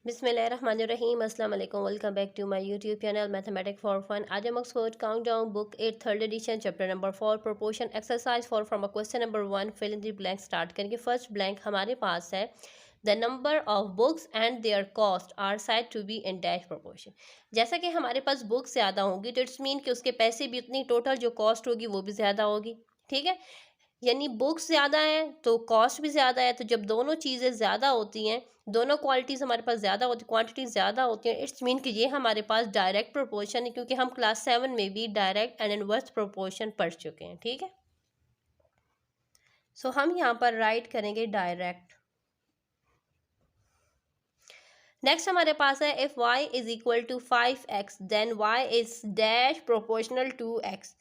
बिस्मिल्लाहिर्रहमानिर्रहीम अस्सलाम वालेकुम। Welcome back to my YouTube channel mathematics for fun. आज हम Oxford countdown book 8 third edition chapter number 4 proportion exercise 4 from a question number 1 fill in the blank start करेंगे। First blank हमारे पास है the number of books and their cost are said to be in dash proportion. जैसा कि हमारे पास books ज़्यादा होंगी तो इट्स मीन कि उसके पैसे भी उतनी, टोटल जो कॉस्ट होगी वो भी ज़्यादा होगी। ठीक है, यानी बुक्स ज़्यादा हैं तो कॉस्ट भी ज़्यादा है। तो जब दोनों चीज़ें ज़्यादा होती हैं, दोनों क्वालिटीज़ हमारे पास ज़्यादा होती, क्वांटिटी ज़्यादा होती है, इट्स मीन कि ये हमारे पास डायरेक्ट प्रोपोर्शन है, क्योंकि हम क्लास 7 में भी डायरेक्ट एंड इनवर्स प्रोपोर्शन पढ़ चुके हैं। ठीक है, सो हम यहाँ पर राइट करेंगे डायरेक्ट। नेक्स्ट हमारे पास है if y is equal to 5x then y is dash proportional to x।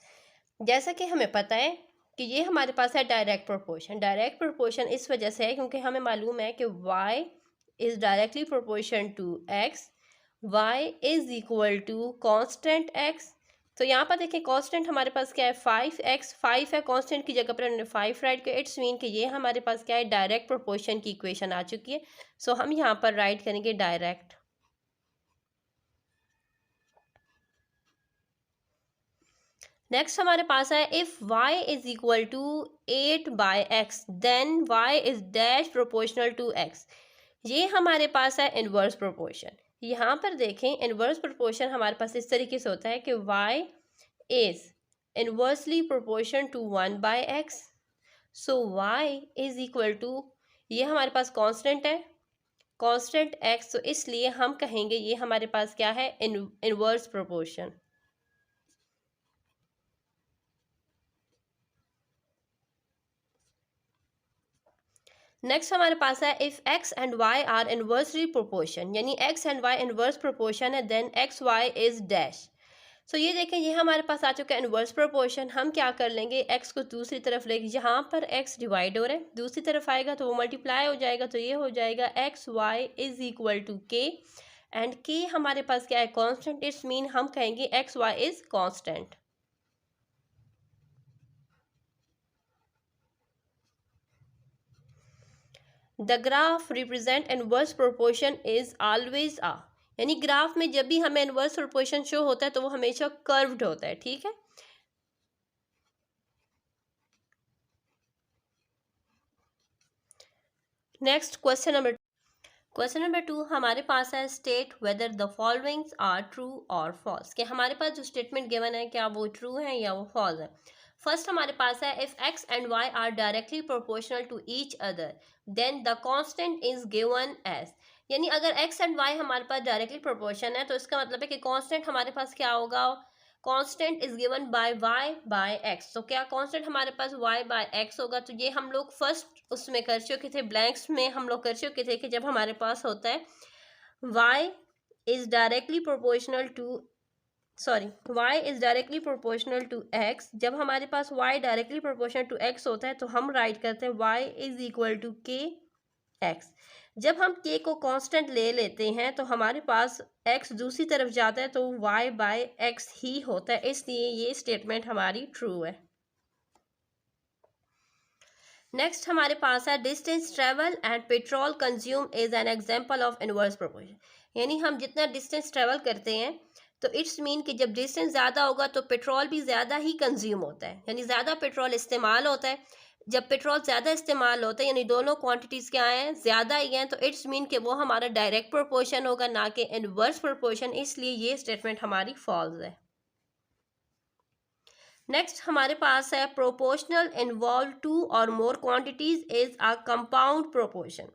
जैसा कि हमें पता है कि ये हमारे पास है डायरेक्ट प्रोपोर्शन। डायरेक्ट प्रोपोर्शन इस वजह से है क्योंकि हमें मालूम है कि y is directly proportion to x, y is equal to constant x। तो यहाँ पर देखिए कांस्टेंट हमारे पास क्या है 5x, 5 है, कांस्टेंट की जगह पर हमने 5 राइट किया। इट्स मीन कि ये हमारे पास क्या है डायरेक्ट प्रोपोर्शन की इक्वेशन आ चुकी है। सो हम यहाँ पर राइट करेंगे डायरेक्ट। नेक्स्ट हमारे पास है if y is equal to 8/x then y is dash proportional to x। ये हमारे पास है इनवर्स प्रोपोर्शन। यहाँ पर देखें इनवर्स प्रोपोर्शन हमारे पास इस तरीके से होता है कि y is inversely proportion to 1/x। So y is equal to, ये हमारे पास कांस्टेंट है, कांस्टेंट x, तो इसलिए हम कहेंगे ये हमारे पास क्या है इनवर्स प्रोपोर्शन। नेक्स्ट हमारे पास है if x and y are inversely proportion, यानी x and y inverse proportion है then x y is dash. So ये देखें ये हमारे पास आ चुका है इनवर्स प्रोपोर्शन। हम क्या कर लेंगे, x को दूसरी तरफ लेंगे, यहाँ पर x डिवाइड हो रहा है, दूसरी तरफ आएगा तो वो मल्टीप्लाई हो जाएगा, तो ये हो जाएगा x y is equal to k, and k हमारे पास क्या है कांस्टेंट। इट्स मीन हम कहेंगे x y is constant. The graph represent inverse proportion is always आ, यानी ग्राफ में जब भी हमें इनवर्स प्रोपोर्शन शो होता है तो वो हमेशा कर्व्ड होता है। ठीक है, नेक्स्ट क्वेश्चन नंबर 2 हमारे पास है state whether the followings are true और फॉल्स। कि हमारे पास जो स्टेटमेंट गिवन है क्या वो ट्रू है या वो फॉल्स है। फर्स्ट हमारे पास है if x and y are directly proportional to each other then the constant is given as, यानी अगर x एंड y हमारे पास डायरेक्टली प्रोपोर्शन है तो इसका मतलब है कि कांस्टेंट हमारे पास क्या होगा, constant is given by y by x। तो क्या कांस्टेंट हमारे पास y बाय x होगा। तो ये हम लोग फर्स्ट उसमें कर चुके थे, ब्लैंक्स में हम लोग कर चुके थे कि जब हमारे पास होता है y is directly proportional to, sorry, y is directly proportional to x। जब हमारे पास y directly proportional to x होता है तो हम राइट करते हैं y is equal to k x. जब हम k को कांस्टेंट ले लेते हैं तो हमारे पास x दूसरी तरफ जाता है तो y बाय x ही होता है, इसलिए ये स्टेटमेंट हमारी ट्रू है। नेक्स्ट हमारे पास है distance travel and petrol consume is an example of inverse proportion, यानी हम जितना डिस्टेंस ट्रेवल करते हैं तो इट्स मीन कि जब डिस्टेंस ज़्यादा होगा तो पेट्रोल भी ज़्यादा ही कंज्यूम होता है, यानी ज़्यादा पेट्रोल इस्तेमाल होता है। जब पेट्रोल ज़्यादा इस्तेमाल होता है यानी दोनों क्वांटिटीज़ क्या हैं, ज़्यादा ही हैं, तो इट्स मीन कि वो हमारा डायरेक्ट प्रोपोर्शन होगा ना कि इनवर्स प्रोपोर्शन, इसलिए ये स्टेटमेंट हमारी फॉल्स है। नेक्स्ट हमारे पास है प्रोपोर्शनल इन्वॉल्व टू और more quantities is a compound proportion,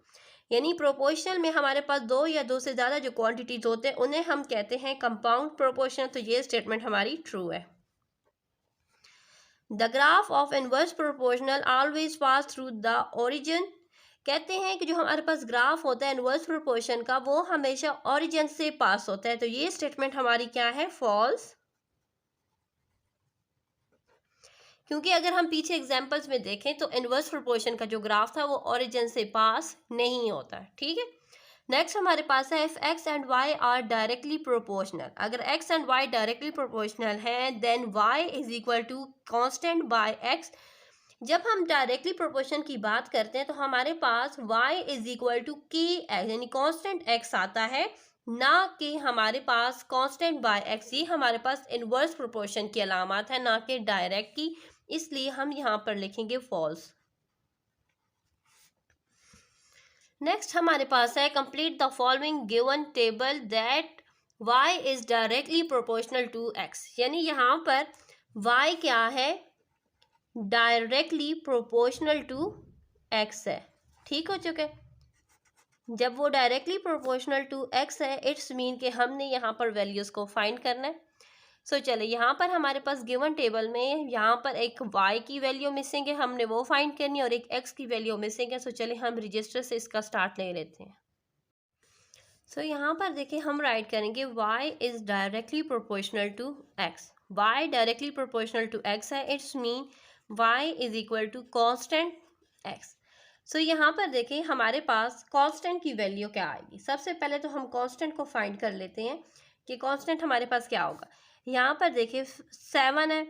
यानी प्रोपोर्शनल में हमारे पास दो या दो से ज़्यादा जो क्वांटिटीज होते हैं उन्हें हम कहते हैं कंपाउंड प्रोपोर्शन। तो ये स्टेटमेंट हमारी ट्रू है। The graph of inverse proportional always pass through the origin, कहते हैं कि जो हमारे पास ग्राफ होता है इनवर्स प्रोपोर्शन का वो हमेशा ओरिजिन से पास होता है। तो ये स्टेटमेंट हमारी क्या है, फॉल्स, क्योंकि अगर हम पीछे एग्जांपल्स में देखें तो इनवर्स प्रोपोर्शन का जो ग्राफ था वो ओरिजिन से पास नहीं होता। ठीक है, नेक्स्ट हमारे पास है if x and y are directly proportional, अगर x and y directly proportional हैं then y is equal to constant by x। जब हम डायरेक्टली प्रोपोर्शन की बात करते हैं तो हमारे पास y इज इक्वल टू की एक्स यानी कांस्टेंट x आता है, ना कि हमारे पास कांस्टेंट बाय x। ये हमारे पास इनवर्स प्रोपोर्शन की अलामत है, ना कि डायरेक्ट की, इसलिए हम यहाँ पर लिखेंगे फॉल्स। नेक्स्ट हमारे पास है complete the following given table that y is directly proportional to x। यानी यहाँ पर y क्या है, डायरेक्टली प्रोपोर्शनल टू x है। ठीक हो चुके, जब वो डायरेक्टली प्रोपोर्शनल टू x है इट्स मीन कि हमने यहाँ पर वैल्यूज़ को फाइंड करना है। सो चले यहाँ पर हमारे पास गिवन टेबल में यहाँ पर एक y की वैल्यू मिसिंग है, हमने वो फाइंड करनी है, और एक x की वैल्यू मिसिंग है। सो चले हम रजिस्टर से इसका स्टार्ट ले लेते हैं। सो यहाँ पर देखिए हम राइट करेंगे y is directly proportional to x। y directly proportional to x है, it's mean y is equal to constant x। So यहाँ पर देखें हमारे पास कांस्टेंट की वैल्यू क्या आएगी। सबसे पहले तो हम कांस्टेंट को फाइंड कर लेते हैं कि कांस्टेंट हमारे पास क्या होगा। यहाँ पर देखिए 7 है,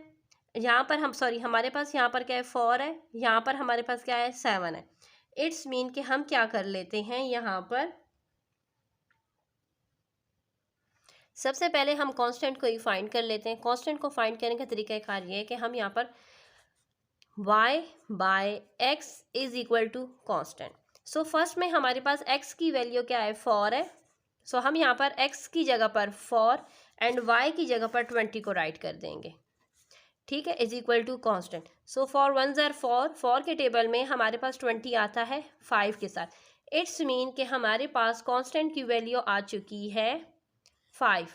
यहाँ पर हमारे पास यहाँ पर क्या है 4 है, यहाँ पर हमारे पास क्या है 7 है। इट्स मीन कि हम क्या कर लेते हैं, यहाँ पर सबसे पहले हम कांस्टेंट को ही फाइंड कर लेते हैं। कांस्टेंट को फाइंड करने का तरीका कार ये है कि हम यहाँ पर y by x is equal to constant. So first में हमारे पास x की वैल्यू क्या है 4 है। सो हम यहाँ पर x की जगह पर 4 एंड y की जगह पर 20 को राइट कर देंगे। ठीक है, is equal to constant. So 4 1 ज़र 4, 4 के टेबल में हमारे पास 20 आता है 5 के साथ। इट्स मीन कि हमारे पास कांस्टेंट की वैल्यू आ चुकी है 5।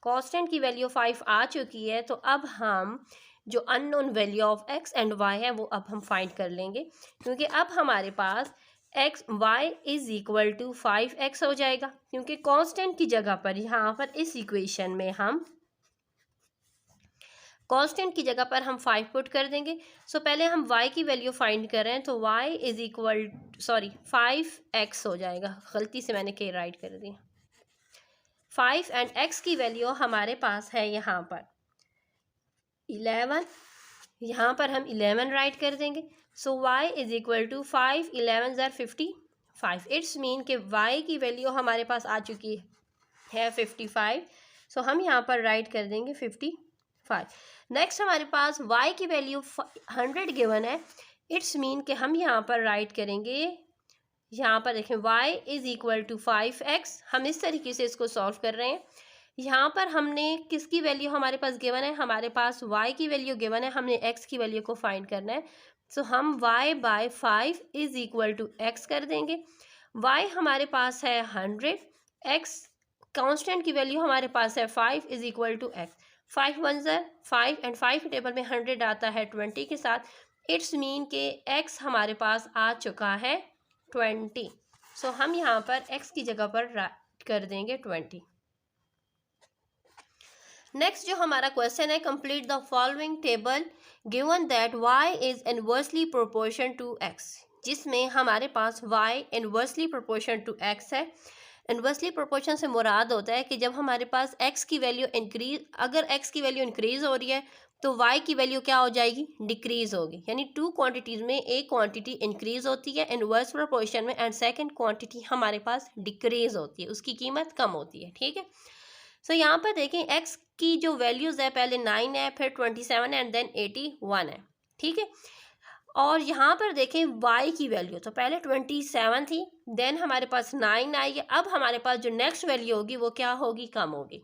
कांस्टेंट की वैल्यू 5 आ चुकी है, तो अब हम जो unknown value of x and y है वो अब हम फाइंड कर लेंगे, क्योंकि अब हमारे पास y is equal to 5x हो जाएगा, क्योंकि कांस्टेंट की जगह पर यहाँ पर इस इक्वेशन में हम कांस्टेंट की जगह पर हम 5 पुट कर देंगे। सो पहले हम y की वैल्यू फाइंड कर रहे हैं, तो y इज इक्वल 5x हो जाएगा। गलती से मैंने k राइट कर दिया। 5 एंड x की वैल्यू हमारे पास है यहाँ पर 11, यहाँ पर हम 11 राइट कर देंगे। So y is equal to 5 11 ज़र 55। इट्स मीन कि y की वैल्यू हमारे पास आ चुकी है 55। सो हम यहाँ पर राइट कर देंगे 55। नेक्स्ट हमारे पास y की वैल्यू 100 गिवन है। इट्स मीन कि हम यहाँ पर राइट करेंगे, यहाँ पर देखें y is equal to 5x। हम इस तरीके से इसको सॉल्व कर रहे हैं। यहाँ पर हमने किसकी वैल्यू हमारे पास गिवन है, हमारे पास y की वैल्यू गिवन है, हमने x की वैल्यू को फाइंड करना है। सो हम y by 5 is equal to x कर देंगे। y हमारे पास है 100, x कांस्टेंट की वैल्यू हमारे पास है 5 इज इक्वल टू x। 5 1 ज़र 5 एंड 5 टेबल में 100 आता है 20 के साथ। इट्स मीन के x हमारे पास आ चुका है 20। सो हम यहाँ पर x की जगह पर राइट कर देंगे 20। नेक्स्ट जो हमारा क्वेश्चन है, complete the following table given that y is inversely proportion to x, जिसमें हमारे पास y inversely proportion to x है। इनवर्सली प्रोपोर्शन से मुराद होता है कि जब हमारे पास x की वैल्यू अगर x की वैल्यू इंक्रीज हो रही है तो y की वैल्यू क्या हो जाएगी, डिक्रीज होगी। यानी टू क्वांटिटीज़ में एक क्वांटिटी इंक्रीज होती है इनवर्स प्रोपोर्शन में, एंड सेकंड क्वांटिटी हमारे पास डिक्रीज होती है, उसकी कीमत कम होती है। ठीक है, सो यहाँ पर देखें x की जो वैल्यूज़ है, पहले 9 है, फिर 27 एंड देन 81 है। ठीक है, और यहाँ पर देखें y की वैल्यू तो पहले 27 थी, देन हमारे पास 9 आई है। अब हमारे पास जो नेक्स्ट वैल्यू होगी वो क्या होगी, कम होगी।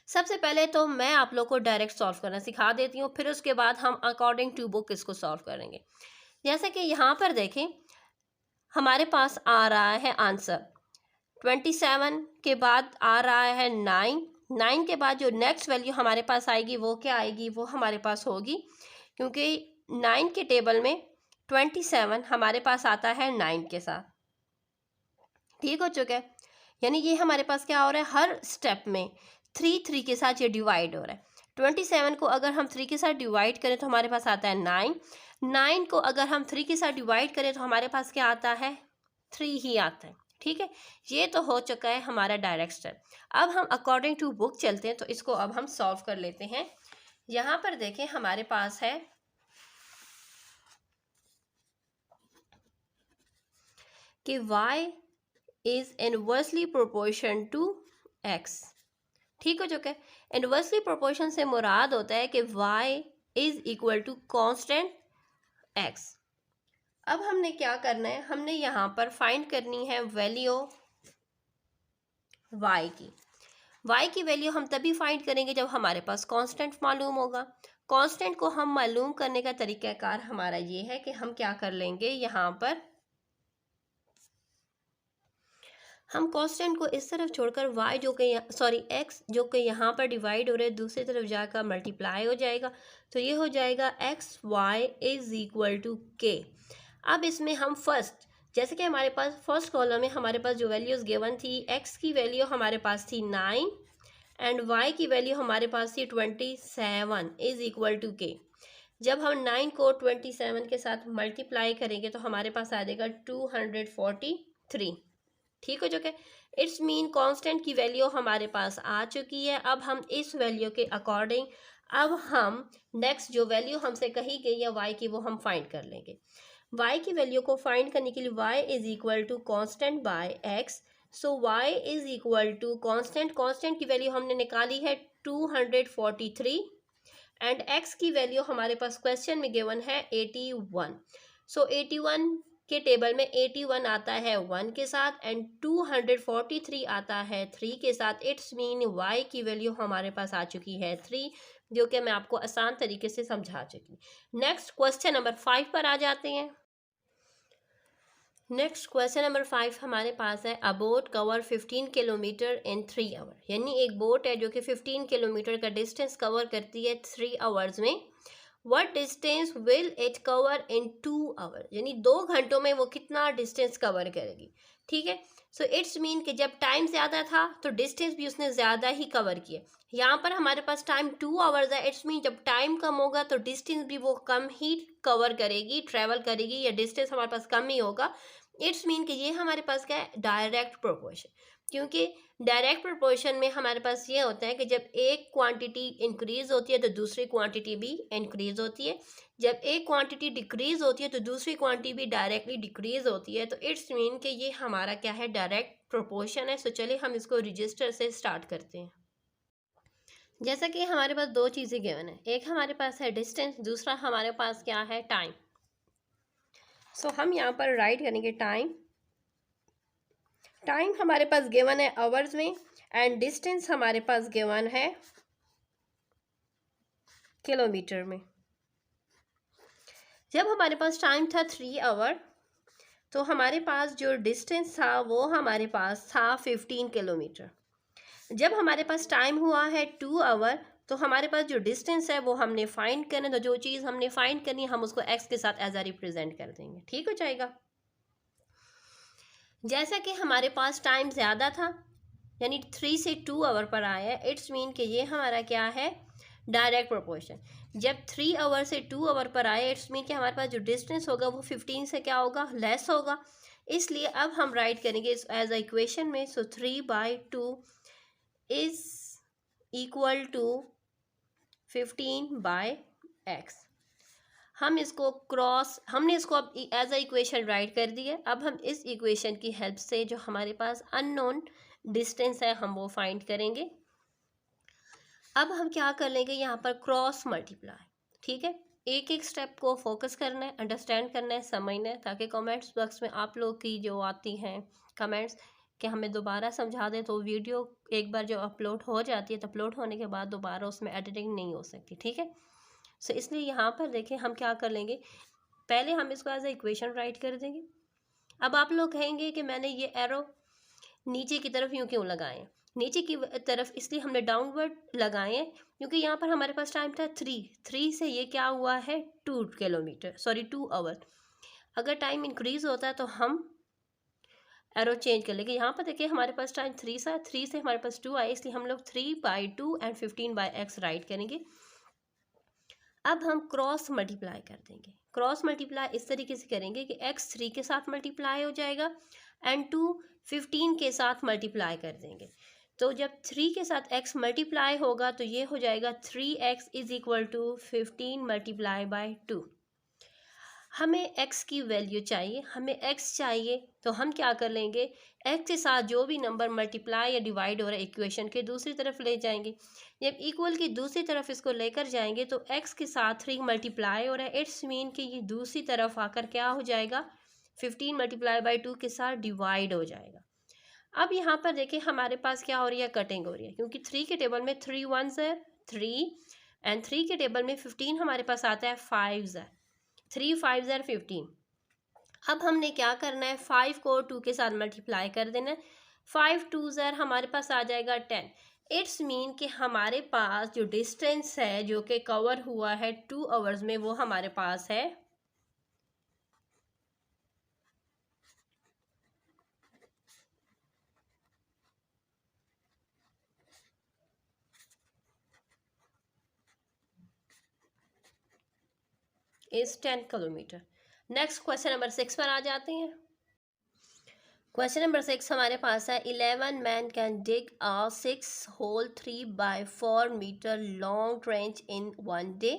सबसे पहले तो मैं आप लोग को डायरेक्ट सॉल्व करना सिखा देती हूँ, फिर उसके बाद हम अकॉर्डिंग टू बुक इसको सॉल्व करेंगे। जैसे कि यहाँ पर देखें हमारे पास आ रहा है आंसर 27 के बाद आ रहा है 9 के बाद जो नेक्स्ट वैल्यू हमारे पास आएगी वो क्या आएगी, वो हमारे पास होगी, क्योंकि 9 के टेबल में 27 हमारे पास आता है 9 के साथ। ठीक हो चुका है, यानी ये हमारे पास क्या हो रहा है, हर स्टेप में 3 के साथ ये डिवाइड हो रहा है। 27 को अगर हम 3 के साथ डिवाइड करें तो हमारे पास आता है 9 को अगर हम 3 के साथ डिवाइड करें तो हमारे पास क्या आता है, 3 ही आता है। ठीक है, ये तो हो चुका है हमारा डायरेक्ट स्टेप। अब हम अकॉर्डिंग टू बुक चलते हैं, तो इसको अब हम सॉल्व कर लेते हैं। यहाँ पर देखें हमारे पास है कि y is inversely proportion to x। ठीक हो चुका है। इनवर्सली प्रोपोर्शन से मुराद होता है कि y is equal to constant x। अब हमने क्या करना है, हमने यहाँ पर फाइंड करनी है वैल्यू y की। y की वैल्यू हम तभी फाइंड करेंगे जब हमारे पास कांस्टेंट मालूम होगा। कांस्टेंट को हम मालूम करने का तरीक़ाकार हमारा ये है कि हम क्या कर लेंगे, यहाँ पर हम कांस्टेंट को इस तरफ छोड़कर y जो कि x जो कि यहाँ पर डिवाइड हो रहा है दूसरी तरफ जाकर मल्टीप्लाई हो जाएगा, तो ये हो जाएगा x y is equal to k. अब इसमें हम फर्स्ट, जैसे कि हमारे पास फर्स्ट कॉलम में हमारे पास जो वैल्यूज़ गिवन थी, x की वैल्यू हमारे पास थी 9 एंड y की वैल्यू हमारे पास थी 27 इज इक्वल टू के। जब हम 9 को 27 के साथ मल्टीप्लाई करेंगे तो हमारे पास आ जाएगा 243। ठीक हो चुका है। इट्स मीन कांस्टेंट की वैल्यू हमारे पास आ चुकी है। अब हम इस वैल्यू के अकॉर्डिंग अब हम नेक्स्ट जो वैल्यू हमसे कही गई है y की वो हम फाइंड कर लेंगे। y की वैल्यू को फाइंड करने के लिए y is equal to constant by x। So y is equal to constant, constant की वैल्यू हमने निकाली है 243 एंड x की वैल्यू हमारे पास क्वेश्चन में गिवन है 81। सो 81 के टेबल में 81 आता है 1 के साथ एंड 243 आता है 3 के साथ। इट्स मीन y की वैल्यू हमारे पास आ चुकी है 3, जो कि मैं आपको आसान तरीके से समझा चुकी। नेक्स्ट क्वेश्चन नंबर 5 पर आ जाते हैं। नेक्स्ट क्वेश्चन नंबर 5 हमारे पास है, a boat cover 15 kilometre in 3 hour. यानी एक बोट है जो कि 15 किलोमीटर का डिस्टेंस कवर करती है 3 आवर्स में। What distance will it cover in 2 hours? यानी 2 घंटों में वो कितना डिस्टेंस कवर करेगी। ठीक है, सो इट्स मीन कि जब टाइम ज़्यादा था तो डिस्टेंस भी उसने ज़्यादा ही कवर किया। यहाँ पर हमारे पास टाइम 2 आवर्स है, इट्स मीन जब टाइम कम होगा तो डिस्टेंस भी वो कम ही कवर करेगी, ट्रेवल करेगी, या डिस्टेंस हमारे पास कम ही होगा। इट्स मीन कि ये हमारे पास क्या है, डायरेक्ट प्रोपोर्शन। क्योंकि डायरेक्ट प्रोपोर्शन में हमारे पास ये होता है कि जब एक क्वांटिटी इंक्रीज होती है तो दूसरी क्वांटिटी भी इंक्रीज होती है, जब एक क्वांटिटी डिक्रीज होती है तो दूसरी क्वांटिटी भी डायरेक्टली डिक्रीज होती है। तो इट्स मीन कि ये हमारा क्या है, डायरेक्ट प्रोपोर्शन है। सो चलिए हम इसको रजिस्टर से स्टार्ट करते हैं। जैसा कि हमारे पास दो चीज़ें गिवन है, एक हमारे पास है डिस्टेंस, दूसरा हमारे पास क्या है, टाइम। सो हम यहाँ पर राइट करेंगे टाइम। टाइम हमारे पास गिवन है आवर्स में एंड डिस्टेंस हमारे पास गिवन है किलोमीटर में। जब हमारे पास टाइम था 3 आवर तो हमारे पास जो डिस्टेंस था वो हमारे पास था 15 किलोमीटर। जब हमारे पास टाइम हुआ है 2 आवर तो हमारे पास जो डिस्टेंस है वो हमने फाइंड करना, तो जो चीज़ हमने फाइंड करनी है हम उसको एक्स के साथ एज अ रिप्रेजेंट कर देंगे। ठीक हो जाएगा। जैसा कि हमारे पास टाइम ज़्यादा था यानी 3 से 2 आवर पर आया है, इट्स मीन कि ये हमारा क्या है, डायरेक्ट प्रोपोर्शन। जब 3 आवर से 2 आवर पर आए इट्स मीन कि हमारे पास जो डिस्टेंस होगा वो 15 से क्या होगा, लेस होगा। इसलिए अब हम राइट करेंगे एज अ इक्वेशन में। सो 3/2 इज इक्वल टू 15/x। हमने इसको अब एज अ इक्वेशन राइट कर दी है। अब हम इस इक्वेशन की हेल्प से जो हमारे पास अननोन डिस्टेंस है हम वो फाइंड करेंगे। अब हम क्या कर लेंगे, यहाँ पर क्रॉस मल्टीप्लाई। ठीक है, एक एक स्टेप को फोकस करना है, अंडरस्टैंड करना है, समझना है, ताकि कमेंट्स बॉक्स में आप लोग की जो आती हैं कमेंट्स कि हमें दोबारा समझा दें, तो वीडियो एक बार जो अपलोड हो जाती है तो अपलोड होने के बाद दोबारा उसमें एडिटिंग नहीं हो सकती। ठीक है, सो इसलिए यहाँ पर देखें हम क्या कर लेंगे, पहले हम इसको एज ए इक्वेशन राइट कर देंगे। अब आप लोग कहेंगे कि मैंने ये एरो नीचे की तरफ यूँ क्यों लगाए, नीचे की तरफ इसलिए हमने डाउनवर्ड लगाए हैं क्योंकि यहाँ पर हमारे पास टाइम था 3 से ये क्या हुआ है 2 आवर। अगर टाइम इंक्रीज होता है तो हम एरो चेंज कर लेंगे। यहाँ पर देखिए हमारे पास टाइम 3 से हमारे पास 2 आए, इसलिए हम लोग 3/2 एंड 15/x राइट करेंगे। अब हम क्रॉस मल्टीप्लाई कर देंगे। क्रॉस मल्टीप्लाई इस तरीके से करेंगे कि x 3 के साथ मल्टीप्लाई हो जाएगा एंड 2 15 के साथ मल्टीप्लाई कर देंगे। तो जब 3 के साथ x मल्टीप्लाई होगा तो ये हो जाएगा 3x इज इक्वल टू 15 × 2। हमें x की वैल्यू चाहिए, हमें x चाहिए, तो हम क्या कर लेंगे, x के साथ जो भी नंबर मल्टीप्लाई या डिवाइड हो रहा है इक्वेशन के दूसरी तरफ ले जाएंगे। जब इक्वल की दूसरी तरफ इसको लेकर जाएंगे तो x के साथ 3 मल्टीप्लाई हो रहा है, इट्स मीन कि ये दूसरी तरफ आकर क्या हो जाएगा, 15 मल्टीप्लाई बाई 2 के साथ डिवाइड हो जाएगा। अब यहाँ पर देखिए हमारे पास क्या हो रही है, कटिंग हो रही है, क्योंकि 3 के टेबल में 3 1s है 3, एंड 3 के टेबल में 15 हमारे पास आता है 5s है, 3 5s are 15। अब हमने क्या करना है, 5 को 2 के साथ मल्टीप्लाई कर देना है, 5 2s are हमारे पास आ जाएगा 10। इट्स मीन कि हमारे पास जो डिस्टेंस है जो कि कवर हुआ है 2 आवर्स में, वो हमारे पास है is 10 kilometre. Next question number 6 पर आ जाते हैं। क्वेश्चन नंबर 6 हमारे पास है, 11 man can dig a 6 hole 3 by 4 metre long trench in 1 day.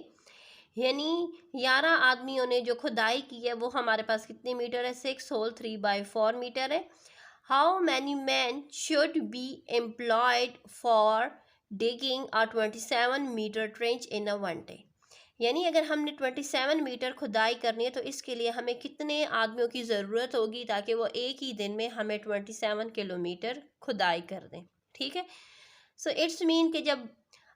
यानी 11 आदमियों ने जो खुदाई की है वो हमारे पास कितने मीटर है, 6 होल 3 by 4 मीटर है। How many man should be employed for digging a 27 metre trench in a 1 day. यानी अगर हमने 27 मीटर खुदाई करनी है तो इसके लिए हमें कितने आदमियों की ज़रूरत होगी ताकि वो एक ही दिन में हमें 27 किलोमीटर खुदाई कर दें। ठीक है, सो इट्स मीन कि जब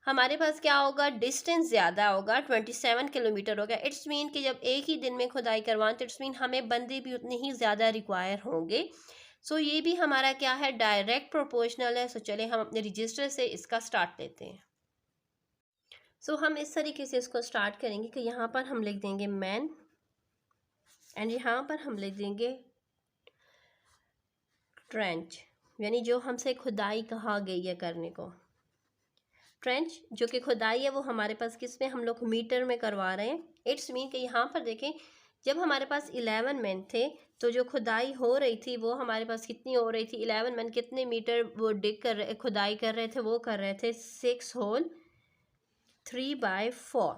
हमारे पास क्या होगा, डिस्टेंस ज़्यादा होगा, 27 किलोमीटर होगा, इट्स मीन कि जब एक ही दिन में खुदाई करवाएं तो इट्स मीन हमें बंदे भी उतने ही ज़्यादा रिक्वायर होंगे। सो ये भी हमारा क्या है, डायरेक्ट प्रोपोर्शनल है। सो चले हम अपने रजिस्टर से इसका स्टार्ट लेते हैं। सो हम इस तरीके से इसको स्टार्ट करेंगे कि यहाँ पर हम लिख देंगे मैन, एंड यहाँ पर हम लिख देंगे ट्रेंच, यानी जो हमसे खुदाई कहा गई है करने को। ट्रेंच जो कि खुदाई है वो हमारे पास किस में, हम लोग मीटर में करवा रहे हैं। इट्स मीन कि यहाँ पर देखें, जब हमारे पास 11 मैन थे तो जो खुदाई हो रही थी वो हमारे पास कितनी हो रही थी, 11 मैन कितने मीटर वो डिग कर रहे, खुदाई कर रहे थे, वो कर रहे थे 6 होल 3 by 4।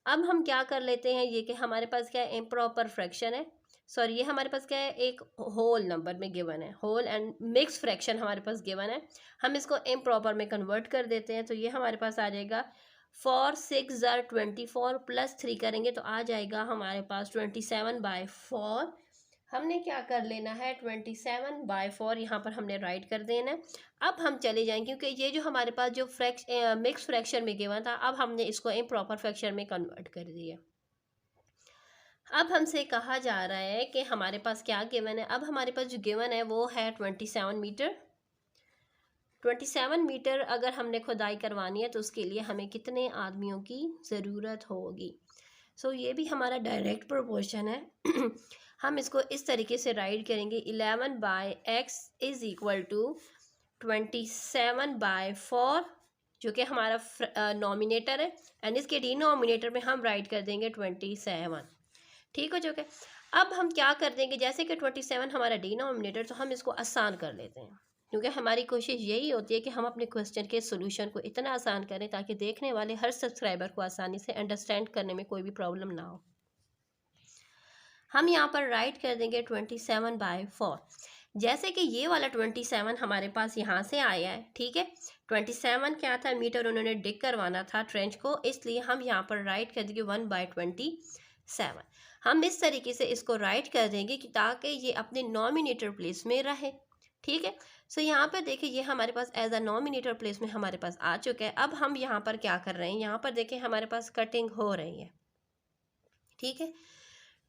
अब हम क्या कर लेते हैं, ये कि हमारे पास क्या है, इम्प्रॉपर फ्रैक्शन है, सॉरी ये हमारे पास क्या है, एक होल नंबर में गिवन है, होल एंड मिक्स फ्रैक्शन हमारे पास गिवन है। हम इसको इम्प्रॉपर में कन्वर्ट कर देते हैं, तो ये हमारे पास आ जाएगा 4 6 are 24 प्लस 3 करेंगे तो आ जाएगा हमारे पास 27 by 4। हमने क्या कर लेना है, 27 by 4 यहाँ पर हमने राइट कर देना है। अब हम चले जाएंगे क्योंकि ये जो हमारे पास जो मिक्स फ्रैक्शन में गिवन था, अब हमने इसको इम्प्रॉपर फ्रैक्शन में कन्वर्ट कर दिया। अब हमसे कहा जा रहा है कि हमारे पास क्या गिवन है, अब हमारे पास जो गिवन है वो है 27 मीटर। 27 मीटर अगर हमने खुदाई करवानी है तो उसके लिए हमें कितने आदमियों की ज़रूरत होगी। सो ये भी हमारा डायरेक्ट प्रोपोर्शन है। हम इसको इस तरीके से राइट करेंगे, 11 by x is equal to 27 by 4 जो कि हमारा नॉमिनेटर है, एंड इसके डिनोमिनेटर में हम राइट कर देंगे 27। ठीक हो चुका है। अब हम क्या कर देंगे, जैसे कि 27 हमारा डिनोमिनेटर, तो हम इसको आसान कर लेते हैं, क्योंकि हमारी कोशिश यही होती है कि हम अपने क्वेश्चन के सोल्यूशन को इतना आसान करें ताकि देखने वाले हर सब्सक्राइबर को आसानी से अंडरस्टैंड करने में कोई भी प्रॉब्लम ना हो। हम यहाँ पर राइट कर देंगे 27 by 4। जैसे कि ये वाला 27 हमारे पास यहाँ से आया है, ठीक है, 27 क्या था, मीटर उन्होंने डिग करवाना था ट्रेंच को, इसलिए हम यहाँ पर राइट कर देंगे 1 by 27। हम इस तरीके से इसको राइट कर देंगे कि ताकि ये अपने नॉमिनेटर प्लेस में रहे। ठीक है, सो यहाँ पर देखिए ये हमारे पास एज अ नॉमिनेटर प्लेस में हमारे पास आ चुका है। अब हम यहाँ पर क्या कर रहे हैं, यहाँ पर देखिए हमारे पास कटिंग हो रही है। ठीक है,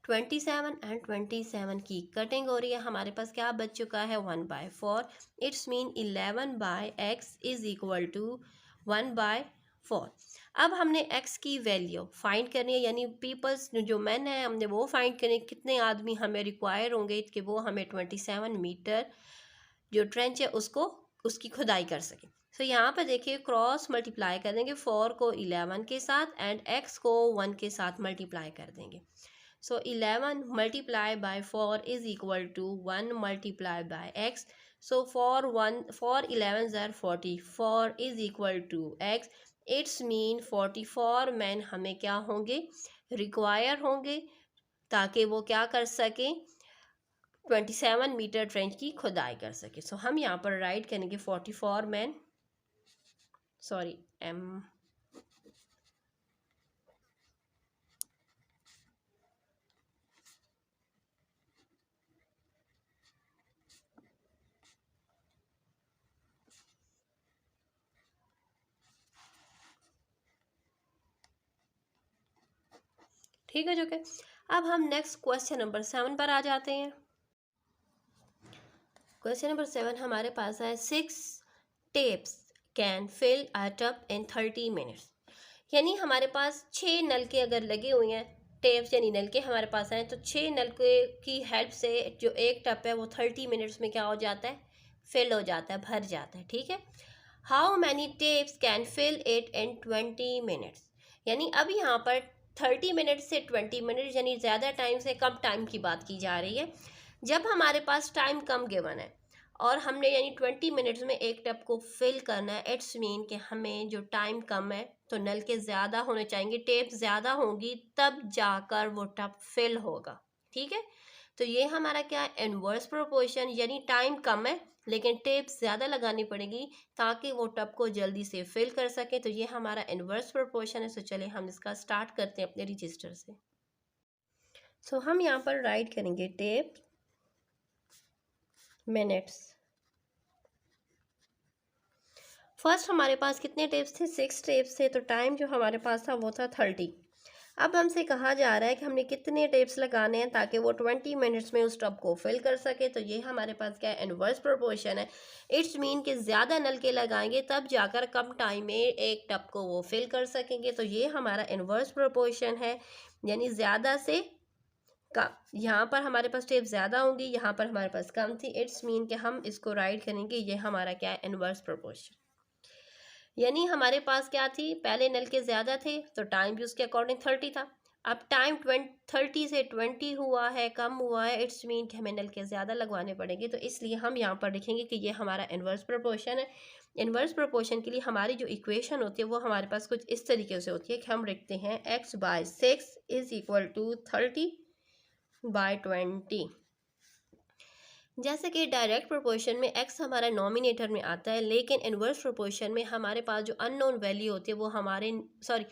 27 एंड 27 की कटिंग हो रही है, हमारे पास क्या बच चुका है, 1 by 4। It's mean 11 by x is equal to 1 by 4। अब हमने x की वैल्यू फाइंड करनी है, यानी पीपल्स जो मैन है हमने वो फाइंड करनी, कितने आदमी हमें रिक्वायर होंगे कि वो हमें 27 मीटर जो ट्रेंच है उसको उसकी खुदाई कर सके। तो यहाँ पर देखिए क्रॉस मल्टीप्लाई कर देंगे, 4 को 11 के साथ एंड x को 1 के साथ मल्टीप्लाई कर देंगे। So 11 multiply by 4 is equal to 1 multiply by x. So for 11s are 44 is equal to x. It's mean 44 men हमें क्या होंगे, रिक्वायर होंगे ताकि वो क्या कर सके, 27 मीटर ट्रेंच की खुदाई कर सके। सो हम यहाँ पर राइट करेंगे 44 मैन, सॉरी एम, ठीक है जो कि। अब हम नेक्स्ट क्वेश्चन नंबर 7 पर आ जाते हैं। क्वेश्चन नंबर 7 हमारे पास है 6 taps can fill a tub in 30 minutes. यानी हमारे पास 6 नलके अगर लगे हुए हैं, टेप्स यानी नलके हमारे पास हैं, तो 6 नलके की हेल्प से जो एक टब है वो 30 मिनट्स में क्या हो जाता है, फिल हो जाता है, भर जाता है, ठीक है। How many taps can fill it in 20 minutes. यानी अब यहाँ पर 30 मिनट से 20 मिनट यानी ज़्यादा टाइम से कम टाइम की बात की जा रही है। जब हमारे पास टाइम कम गिवन है और हमने यानी 20 मिनट्स में एक टब को फिल करना है, इट्स मीन कि हमें जो टाइम कम है तो नल के ज़्यादा होने चाहिए, टेप ज़्यादा होंगी तब जाकर वो टब फिल होगा, ठीक है। तो ये हमारा क्या है, इनवर्स प्रोपोर्शन, यानी टाइम कम है लेकिन टेप ज़्यादा लगानी पड़ेगी ताकि वो टब को जल्दी से फिल कर सके। तो ये हमारा इनवर्स प्रोपोर्शन है। सो चले हम इसका स्टार्ट करते हैं अपने रजिस्टर से। सो हम यहाँ पर राइट करेंगे टेप मिनट्स। फर्स्ट हमारे पास कितने टेप्स थे, 6 टेप्स थे, तो टाइम जो हमारे पास था वो था 30। अब हमसे कहा जा रहा है कि हमने कितने टेप्स लगाने हैं ताकि वो 20 मिनट्स में उस टब को फिल कर सके। तो ये हमारे पास क्या है, इनवर्स प्रोपोर्शन है। इट्स मीन कि ज़्यादा नलके लगाएंगे तब जाकर कम टाइम में एक टब को वो फिल कर सकेंगे। तो ये हमारा इनवर्स प्रोपोर्शन है, यानी ज़्यादा से कम। यहाँ पर हमारे पास टेप ज़्यादा होंगी, यहाँ पर हमारे पास कम थी। इट्स मीन कि हम इसको राइट करेंगे, ये हमारा क्या है, इनवर्स प्रोपोर्शन। यानी हमारे पास क्या थी, पहले नल के ज़्यादा थे तो टाइम भी उसके अकॉर्डिंग 30 था। अब टाइम 30 से 20 हुआ है, कम हुआ है, इट्स मीन कि हमें नल के ज़्यादा लगवाने पड़ेंगे। तो इसलिए हम यहाँ पर लिखेंगे कि ये हमारा इन्वर्स प्रोपोर्शन है। इन्वर्स प्रोपोर्शन के लिए हमारी जो इक्वेशन होती है वो हमारे पास कुछ इस तरीके से होती है कि हम लिखते हैं x/6 इज इक्वल टू 30/20। जैसे कि डायरेक्ट प्रोपोर्शन में x हमारा नॉमिनेटर में आता है, लेकिन इनवर्स प्रोपोर्शन में हमारे पास जो अननोन वैल्यू होती है वो हमारे, सॉरी,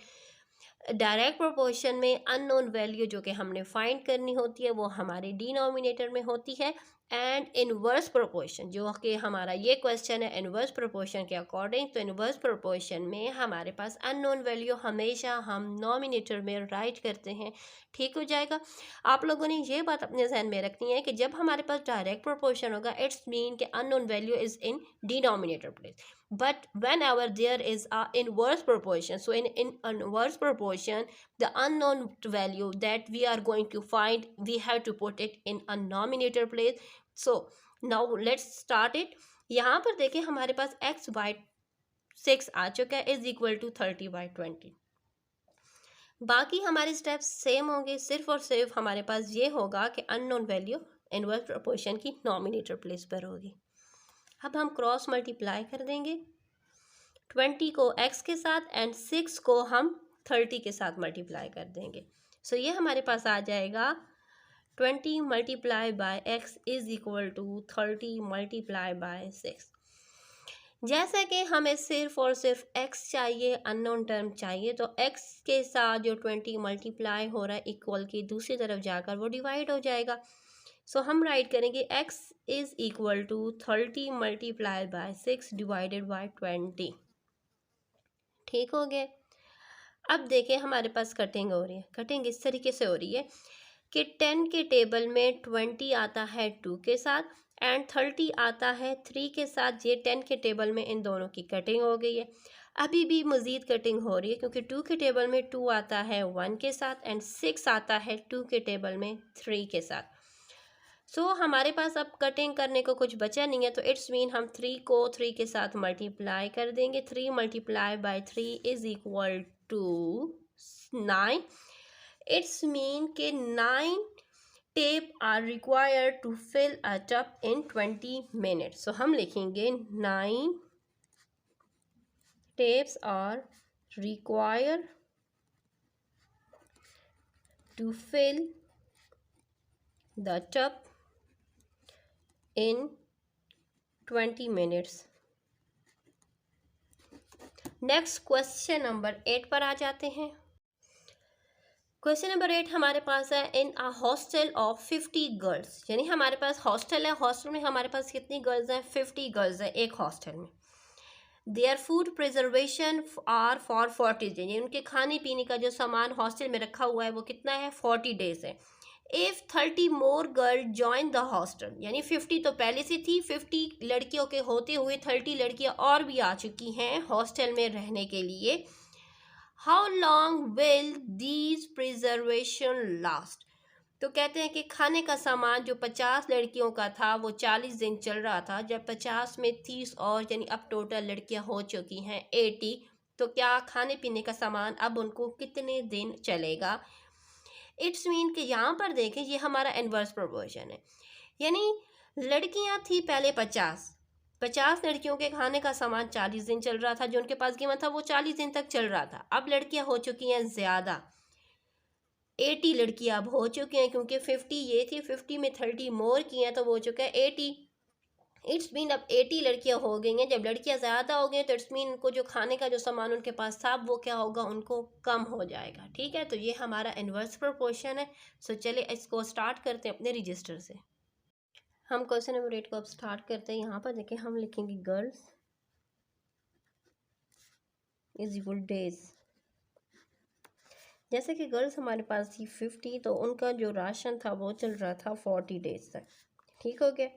डायरेक्ट प्रोपोर्शन में अननोन वैल्यू जो कि हमने फाइंड करनी होती है वो हमारे डिनोमिनेटर में होती है। एंड इनवर्स प्रोपोर्शन जो कि हमारा ये क्वेश्चन है इनवर्स प्रोपोर्शन के अकॉर्डिंग, तो इनवर्स प्रोपोर्शन में हमारे पास अननोन वैल्यू हमेशा हम नॉमिनेटर में राइट करते हैं, ठीक हो जाएगा। आप लोगों ने ये बात अपने जहन में रखनी है कि जब हमारे पास डायरेक्ट प्रोपोर्शन होगा इट्स मीन कि unknown value is in denominator place, but whenever there is a inverse proportion, so in inverse proportion the unknown value that we are going to find, we have to put it in a nominator place. So now let's start it. यहाँ पर देखें हमारे पास x/6 आ चुका है is equal to 30/20। बाकी हमारे steps same होंगे, सिर्फ और सिर्फ हमारे पास ये होगा कि अननोन वैल्यू इनवर्स प्रोपोर्शन की नॉमिनेटर प्लेस पर होगी। अब हम क्रॉस मल्टीप्लाई कर देंगे 20 को x के साथ एंड 6 को हम 30 के साथ मल्टीप्लाई कर देंगे। सो ये हमारे पास आ जाएगा 20 multiply by x is equal to 30 multiply by 6। जैसा कि हमें सिर्फ और सिर्फ x चाहिए, अननोन टर्म चाहिए, तो x के साथ जो 20 मल्टीप्लाई हो रहा है इक्वल की दूसरी तरफ जाकर वो डिवाइड हो जाएगा। सो हम राइट करेंगे x is equal to 30 multiply by 6 divided by 20, ठीक हो गया। अब देखें हमारे पास कटिंग हो रही है, कटिंग इस तरीके से हो रही है कि 10 के टेबल में 20 आता है 2 के साथ एंड 30 आता है 3 के साथ। ये 10 के टेबल में इन दोनों की कटिंग हो गई है। अभी भी मज़ीद कटिंग हो रही है क्योंकि 2 के टेबल में 2 आता है 1 के साथ एंड 6 आता है 2 के टेबल में 3 के साथ। सो हमारे पास अब कटिंग करने को कुछ बचा नहीं है, तो इट्स मीन हम 3 को 3 के साथ मल्टीप्लाई कर देंगे। 3 multiply by 3 is equal to 9। It's mean के 9 tape are required to fill a tub in 20 minutes. So हम लिखेंगे 9 tapes are required to fill the tub in 20 minutes। Next question number 8 पर आ जाते हैं। क्वेश्चन नंबर 8 हमारे पास है, इन अ हॉस्टल ऑफ 50 गर्ल्स, यानी हमारे पास हॉस्टल है, हॉस्टल में हमारे पास कितनी गर्ल्स हैं, 50 गर्ल्स हैं एक हॉस्टल में। There food preservation are for 40 days, यानी उनके खाने पीने का जो सामान हॉस्टल में रखा हुआ है वो कितना है, 40 डेज है। If 30 more girl join the hostel, यानी 50 तो पहले से थी, 50 लड़कियों के होते हुए 30 लड़कियां और भी आ चुकी हैं हॉस्टल में रहने के लिए। How long will these preservation last, तो कहते हैं कि खाने का सामान जो 50 लड़कियों का था वो 40 दिन चल रहा था, जब 50 में 30 और, यानी अब टोटल लड़कियां हो चुकी हैं 80, तो क्या खाने पीने का सामान अब उनको कितने दिन चलेगा। इट्स मीन कि यहाँ पर देखें ये हमारा इन्वर्स प्रोपोर्शन है, यानी लड़कियां थी पहले 50 लड़कियों के खाने का सामान 40 दिन चल रहा था, जो उनके पास कीमत था वो 40 दिन तक चल रहा था। अब लड़कियां हो चुकी हैं ज़्यादा, 80 लड़कियां अब हो चुकी हैं, क्योंकि 50 ये थी, 50 में 30 मोर की हैं तो वो हो चुका है 80। इट्स मीन अब 80 लड़कियां हो गई हैं, जब लड़कियां ज़्यादा हो गई तो इट्स मीन उनको जो खाने का जो सामान उनके पास था वो क्या होगा, उनको कम हो जाएगा। ठीक है, तो ये हमारा इन्वर्स प्रोपोर्शन है। सो चले इसको स्टार्ट करते हैं अपने रजिस्टर से। हम क्वेश्चन नंबर 8 को अब स्टार्ट करते हैं। यहाँ पर देखें हम लिखेंगे गर्ल्स इज इक्वल डेज। जैसे कि गर्ल्स हमारे पास थी 50, तो उनका जो राशन था वो चल रहा था 40 डेज तक। ठीक हो गया।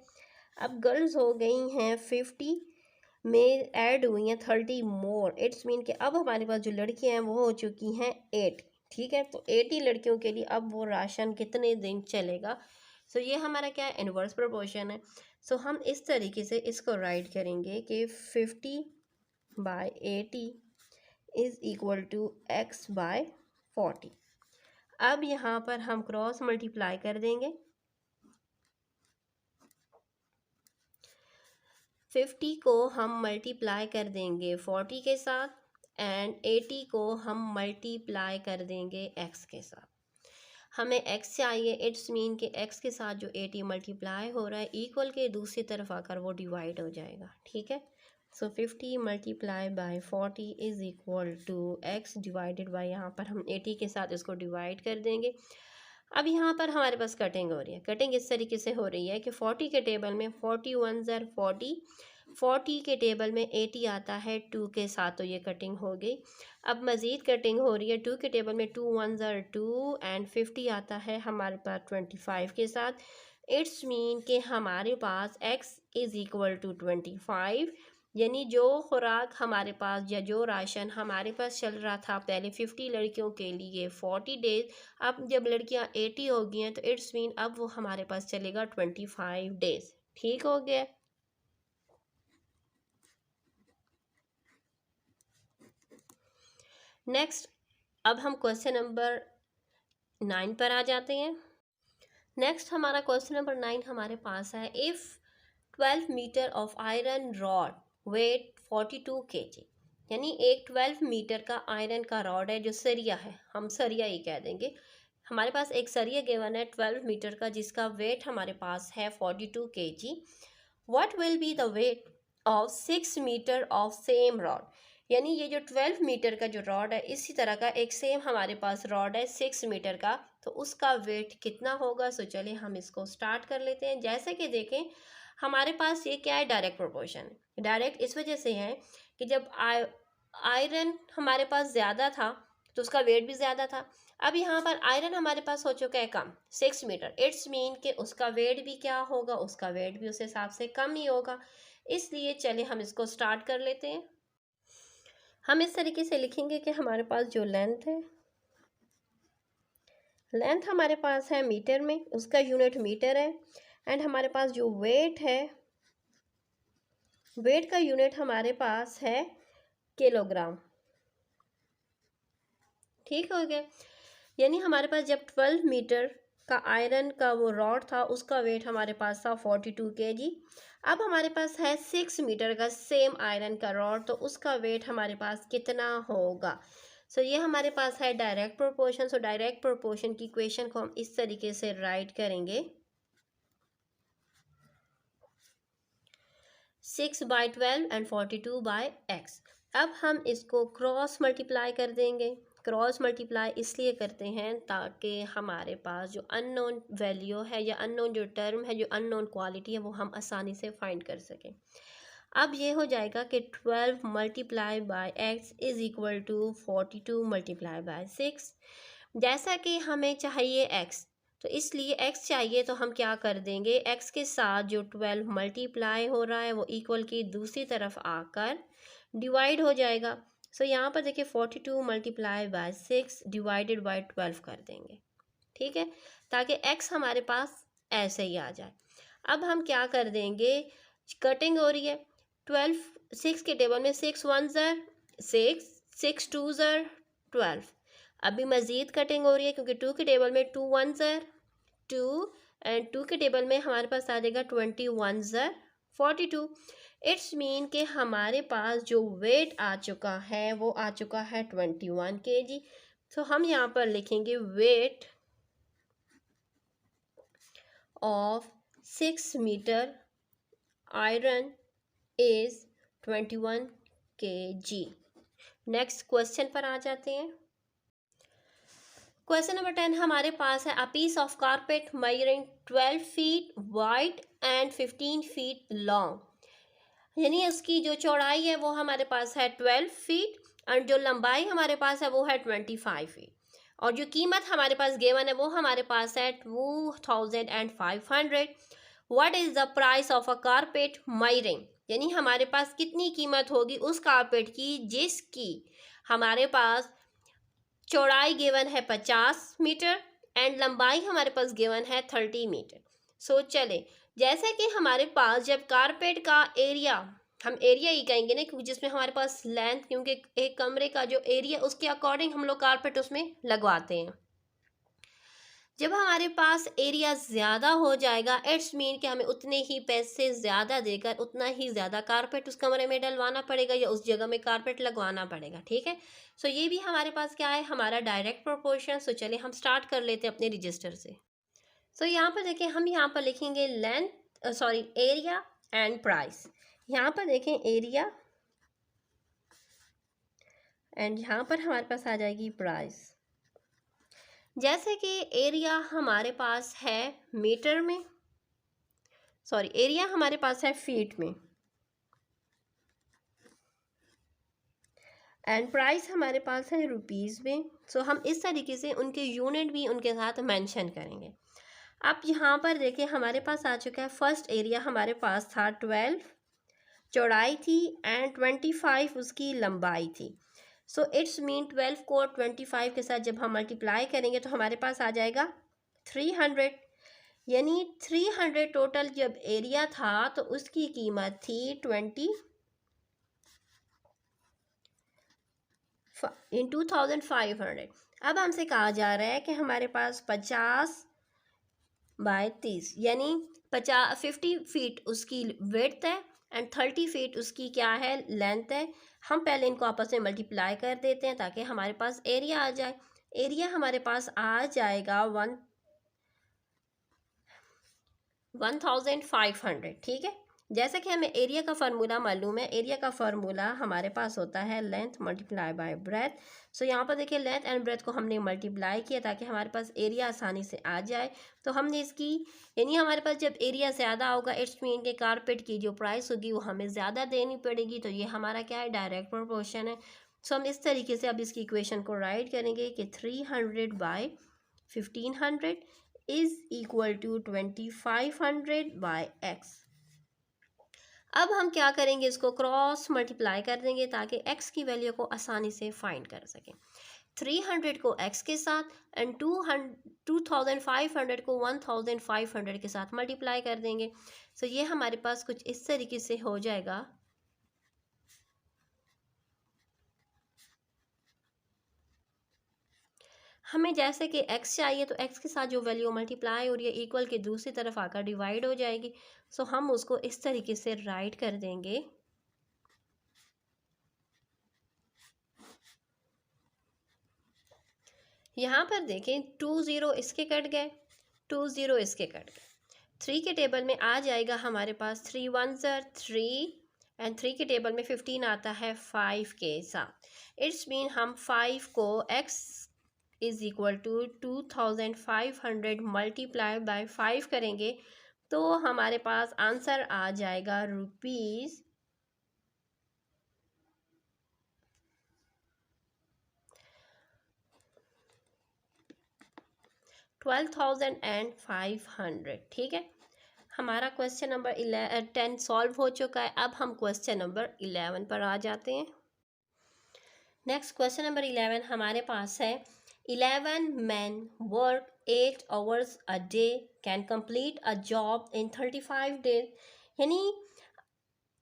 अब गर्ल्स हो गई हैं 50 में ऐड हुई हैं 30 मोर, इट्स मीन कि अब हमारे पास जो लड़कियां हैं वो हो चुकी हैं 80। ठीक है, तो 80 लड़कियों के लिए अब वो राशन कितने दिन चलेगा। सो ये हमारा क्या है, इन्वर्स प्रोपोर्शन है। सो हम इस तरीके से इसको राइट करेंगे कि 50/80 is equal to x by 40। अब यहाँ पर हम क्रॉस मल्टीप्लाई कर देंगे, 50 को हम मल्टीप्लाई कर देंगे 40 के साथ, एंड 80 को हम मल्टीप्लाई कर देंगे x के साथ। हमें x चाहिए, इट्स मीन कि x के साथ जो 80 मल्टीप्लाई हो रहा है इक्वल के दूसरी तरफ आकर वो डिवाइड हो जाएगा। ठीक है, so 50 multiply by 40 is equal to x divided by, यहाँ पर हम 80 के साथ इसको डिवाइड कर देंगे। अब यहाँ पर हमारे पास कटिंग हो रही है। कटिंग इस तरीके से हो रही है कि 40 के टेबल में 41 ज़र 40, 40 के टेबल में 80 आता है 2 के साथ, तो ये कटिंग हो गई। अब मज़ीद कटिंग हो रही है, 2 के टेबल में 2 1 ज़र 2 एंड 50 आता है हमारे पास 25 के साथ। इट्स मीन कि हमारे पास x इज़ इक्वल टू 25, यानी जो खुराक हमारे पास या जो राशन हमारे पास चल रहा था पहले 50 लड़कियों के लिए 40 डेज, अब जब लड़कियां 80 हो गई हैं तो इट्स मीन अब वो हमारे पास चलेगा 25 डेज। ठीक हो गया। नेक्स्ट अब हम क्वेश्चन नंबर 9 पर आ जाते हैं। नेक्स्ट हमारा क्वेश्चन नंबर 9 हमारे पास है, if 12 metre of iron rod weight 42 kg, यानी एक 12 मीटर का आयरन का रॉड है जो सरिया है, हम सरिया ही कह देंगे। हमारे पास एक सरिया गिवन है 12 मीटर का जिसका वेट हमारे पास है 42 kg। What will be the weight of 6 metre of same rod, यानी ये जो 12 मीटर का जो रॉड है इसी तरह का एक सेम हमारे पास रॉड है 6 मीटर का, तो उसका वेट कितना होगा। सो चलिए हम इसको स्टार्ट कर लेते हैं। जैसे कि देखें हमारे पास ये क्या है, डायरेक्ट प्रोपोर्शन है। डायरेक्ट इस वजह से है कि जब आयरन हमारे पास ज़्यादा था तो उसका वेट भी ज़्यादा था। अब यहाँ पर आयरन हमारे पास हो चुका है कम, 6 मीटर, इट्स मीन कि उसका वेट भी क्या होगा, उसका वेट भी उस हिसाब से कम ही होगा। इसलिए चले हम इसको स्टार्ट कर लेते हैं। हम इस तरीके से लिखेंगे कि हमारे पास जो लेंथ है, लेंथ हमारे पास है मीटर में, उसका यूनिट मीटर है, एंड हमारे पास जो वेट है, वेट का यूनिट हमारे पास है किलोग्राम। ठीक हो गया, यानी हमारे पास जब 12 मीटर का आयरन का वो रॉड था उसका वेट हमारे पास था 42 kg। अब हमारे पास है 6 मीटर का सेम आयरन का रॉड, तो उसका वेट हमारे पास कितना होगा। सो ये हमारे पास है direct proportion. So direct proportion की इक्वेशन को हम इस तरीके से राइट करेंगे, 6/12 एंड 42/x। अब हम इसको क्रॉस मल्टीप्लाई कर देंगे। क्रॉस मल्टीप्लाई इसलिए करते हैं ताकि हमारे पास जो अननोन वैल्यू है या अननोन जो टर्म है, जो अननोन क्वालिटी है, वो हम आसानी से फाइंड कर सकें। अब ये हो जाएगा कि 12 multiply by x is equal to 42 multiply by 6। जैसा कि हमें चाहिए x, तो इसलिए x चाहिए तो हम क्या कर देंगे, x के साथ जो 12 मल्टीप्लाई हो रहा है वो इक्वल की दूसरी तरफ आकर डिवाइड हो जाएगा। सो यहाँ पर देखिए 42 मल्टीप्लाई बाय 6 डिवाइडेड बाय 12 कर देंगे, ठीक है, ताकि x हमारे पास ऐसे ही आ जाए। अब हम क्या कर देंगे, कटिंग हो रही है। 12 6 के टेबल में 6 1 ज़र 6, 6 2 ज़र 12। अभी मज़ीद कटिंग हो रही है क्योंकि 2 के टेबल में 2 1 ज़र 2 एंड 2 के टेबल में हमारे पास आ जाएगा 21 ज़र 42। इट्स मीन कि हमारे पास जो वेट आ चुका है वो आ चुका है 21 kg। तो हम यहाँ पर लिखेंगे weight of 6 metre iron is 21 kg। Next question पर आ जाते हैं। क्वेश्चन नंबर 10 हमारे पास है, a piece of carpet measuring 12 feet wide and 15 feet long. यानी उसकी जो चौड़ाई है वो हमारे पास है 12 फीट और जो लंबाई हमारे पास है वो है 25 फीट, और जो कीमत हमारे पास गिवन है वो हमारे पास है 2500। What is the price of a carpet measuring, यानी हमारे पास कितनी कीमत होगी उस कारपेट की जिसकी हमारे पास चौड़ाई गिवन है 50 मीटर एंड लंबाई हमारे पास गिवन है 30 मीटर। सो चले, जैसे कि हमारे पास जब कारपेट का एरिया, हम एरिया ही कहेंगे ना क्योंकि जिसमें हमारे पास लेंथ, क्योंकि एक कमरे का जो एरिया उसके अकॉर्डिंग हम लोग कारपेट उसमें लगवाते हैं। जब हमारे पास एरिया ज़्यादा हो जाएगा इट्स मीन कि हमें उतने ही पैसे ज़्यादा देकर उतना ही ज़्यादा कारपेट उस कमरे में डलवाना पड़ेगा या उस जगह में कारपेट लगवाना पड़ेगा, ठीक है। सो ये भी हमारे पास क्या है, हमारा डायरेक्ट प्रोपोर्शन। सो चलिए हम स्टार्ट कर लेते हैं अपने रजिस्टर से। सो यहाँ पर देखिए, हम यहाँ पर लिखेंगे length sorry area and price. यहाँ पर देखें एरिया एंड यहाँ पर हमारे पास आ जाएगी प्राइस। जैसे कि एरिया हमारे पास है मीटर में, सॉरी एरिया हमारे पास है फीट में एंड प्राइस हमारे पास है रुपीज़ में। सो हम इस तरीके से उनके यूनिट भी उनके साथ मेंशन करेंगे। अब यहाँ पर देखिए हमारे पास आ चुका है, फर्स्ट एरिया हमारे पास था 12 चौड़ाई थी एंड 25 उसकी लंबाई थी। सो इट्स मीन 12 को 25 के साथ जब हम मल्टीप्लाई करेंगे तो हमारे पास आ जाएगा 300। यानी 300 टोटल जब एरिया था तो उसकी कीमत थी 2500। अब हमसे कहा जा रहा है कि हमारे पास 50/30 यानी 50 फीट उसकी विड्थ है एंड 30 फीट उसकी क्या है, लेंथ है। हम पहले इनको आपस में मल्टीप्लाई कर देते हैं ताकि हमारे पास एरिया आ जाए। एरिया हमारे पास आ जाएगा 1500, ठीक है। जैसे कि हमें एरिया का फार्मूला मालूम है, एरिया का फार्मूला हमारे पास होता है लेंथ मल्टीप्लाई बाय ब्रेथ। सो यहाँ पर देखिए लेंथ एंड ब्रेथ को हमने मल्टीप्लाई किया ताकि हमारे पास एरिया आसानी से आ जाए। तो हमने इसकी, यानी हमारे पास जब एरिया ज़्यादा होगा इट्स मीन के कारपेट की जो प्राइस होगी वो हमें ज़्यादा देनी पड़ेगी। तो ये हमारा क्या है, डायरेक्ट प्रोपोर्शन है। सो हम इस तरीके से अब इसकी इक्वेशन को राइट करेंगे कि 300/1500 इज इक्वल टू 2500/x। अब हम क्या करेंगे, इसको क्रॉस मल्टीप्लाई कर देंगे ताकि x की वैल्यू को आसानी से फाइंड कर सकें। 300 को x के साथ एंड 2500 को 1500 के साथ मल्टीप्लाई कर देंगे। सो ये हमारे पास कुछ इस तरीके से हो जाएगा। हमें जैसे कि x चाहिए तो x के साथ जो वैल्यू मल्टीप्लाई हो रही है इक्वल के दूसरी तरफ आकर डिवाइड हो जाएगी। सो हम उसको इस तरीके से राइट कर देंगे। यहाँ पर देखें 2 0 इसके कट गए, 2 0 इसके कट गए। 3 के टेबल में आ जाएगा हमारे पास 3 1 ज़र 3 एंड 3 के टेबल में 15 आता है 5 के साथ। इट्स मीन हम 5 को x is equal to 2500 multiply by 5 करेंगे तो हमारे पास आंसर आ जाएगा रुपीज़ 12,500। ठीक है, हमारा क्वेश्चन नंबर 10 सॉल्व हो चुका है। अब हम क्वेश्चन नंबर 11 पर आ जाते हैं। नेक्स्ट क्वेश्चन नंबर 11 हमारे पास है 11 men work 8 hours a day can complete a job in 35 days। यानी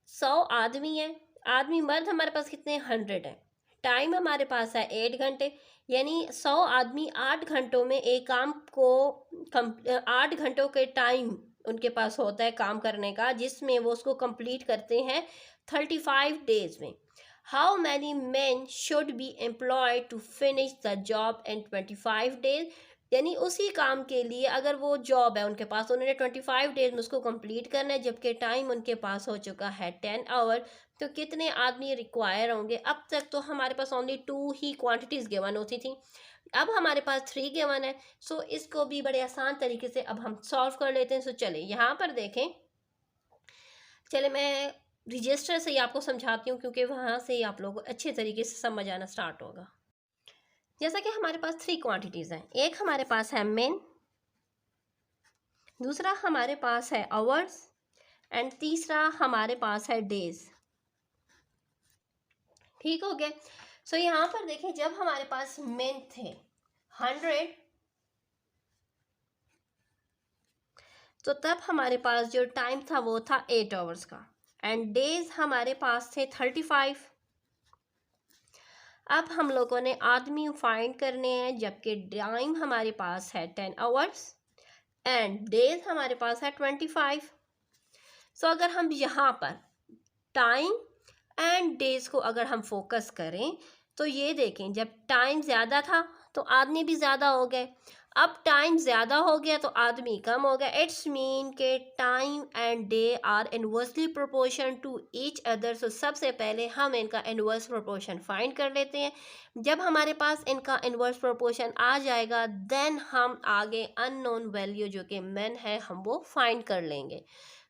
100 आदमी है, आदमी मर्द हमारे पास कितने 100 है, टाइम हमारे पास है 8 घंटे, यानी 100 आदमी 8 घंटों में एक काम को 8 घंटों के टाइम उनके पास होता है काम करने का, जिसमें वो उसको कंप्लीट करते हैं 35 डेज में। How many man should be employed to finish the job in 25 days. यानी उसी काम के लिए अगर वो जॉब है उनके पास, उन्होंने 25 डेज में उसको कंप्लीट करना है, जबकि टाइम उनके पास हो चुका है 10 आवर, तो कितने आदमी रिक्वायर होंगे। अब तक तो हमारे पास ओनली 2 ही क्वांटिटीज़ गिवन होती थी, अब हमारे पास 3 गिवन है। सो इसको भी बड़े आसान तरीके से अब हम सॉल्व कर लेते हैं। सो चले यहाँ पर देखें, चले मैं रजिस्टर से ही आपको समझाती हूँ, क्योंकि वहाँ से ही आप लोगों को अच्छे तरीके से समझ आना स्टार्ट होगा। जैसा कि हमारे पास 3 क्वांटिटीज़ हैं, एक हमारे पास है मेन, दूसरा हमारे पास है आवर्स, एंड तीसरा हमारे पास है डेज। ठीक हो गया। सो यहाँ पर देखें, जब हमारे पास मेन थे 100, तो तब हमारे पास जो टाइम था वो था 8 आवर्स का, एंड डेज हमारे पास थे 35। अब हम लोगों ने आदमी फाइंड करने हैं, जबकि टाइम हमारे पास है 10 आवर्स एंड डेज हमारे पास है 25। सो अगर हम यहाँ पर टाइम एंड डेज को अगर हम फोकस करें तो ये देखें, जब टाइम ज़्यादा था तो आदमी भी ज़्यादा हो गए, अब टाइम ज़्यादा हो गया तो आदमी कम हो गया। इट्स मीन के time and day are inversely proportion to each other. So सबसे पहले हम इनका इनवर्स प्रोपोर्शन फाइंड कर लेते हैं। जब हमारे पास इनका इनवर्स प्रोपोर्शन आ जाएगा, देन हम आगे अननोन वैल्यू जो कि मेन है हम वो फाइंड कर लेंगे।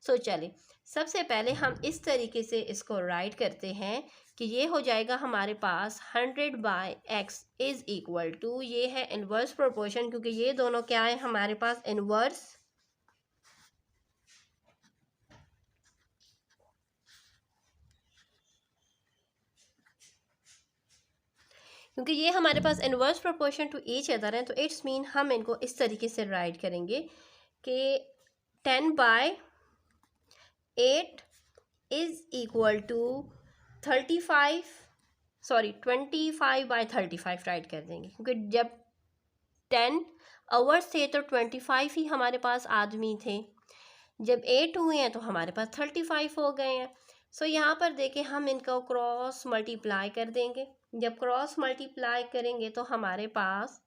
सो चलिए सबसे पहले हम इस तरीके से इसको राइट करते हैं कि ये हो जाएगा हमारे पास 100 by x is equal to, ये है इनवर्स प्रोपोर्शन, क्योंकि ये दोनों क्या है हमारे पास इनवर्स, क्योंकि ये हमारे पास inverse proportion to each other है, तो इट्स मीन हम इनको इस तरीके से राइट करेंगे कि 10 by 8 is equal to 35, sorry 25 by 35 write कर देंगे, क्योंकि जब 10 आवर्स थे तो 25 ही हमारे पास आदमी थे, जब 8 हुए हैं तो हमारे पास 35 हो गए हैं। सो यहाँ पर देखें, हम इनको क्रॉस मल्टीप्लाई कर देंगे। जब क्रॉस मल्टीप्लाई करेंगे तो हमारे पास,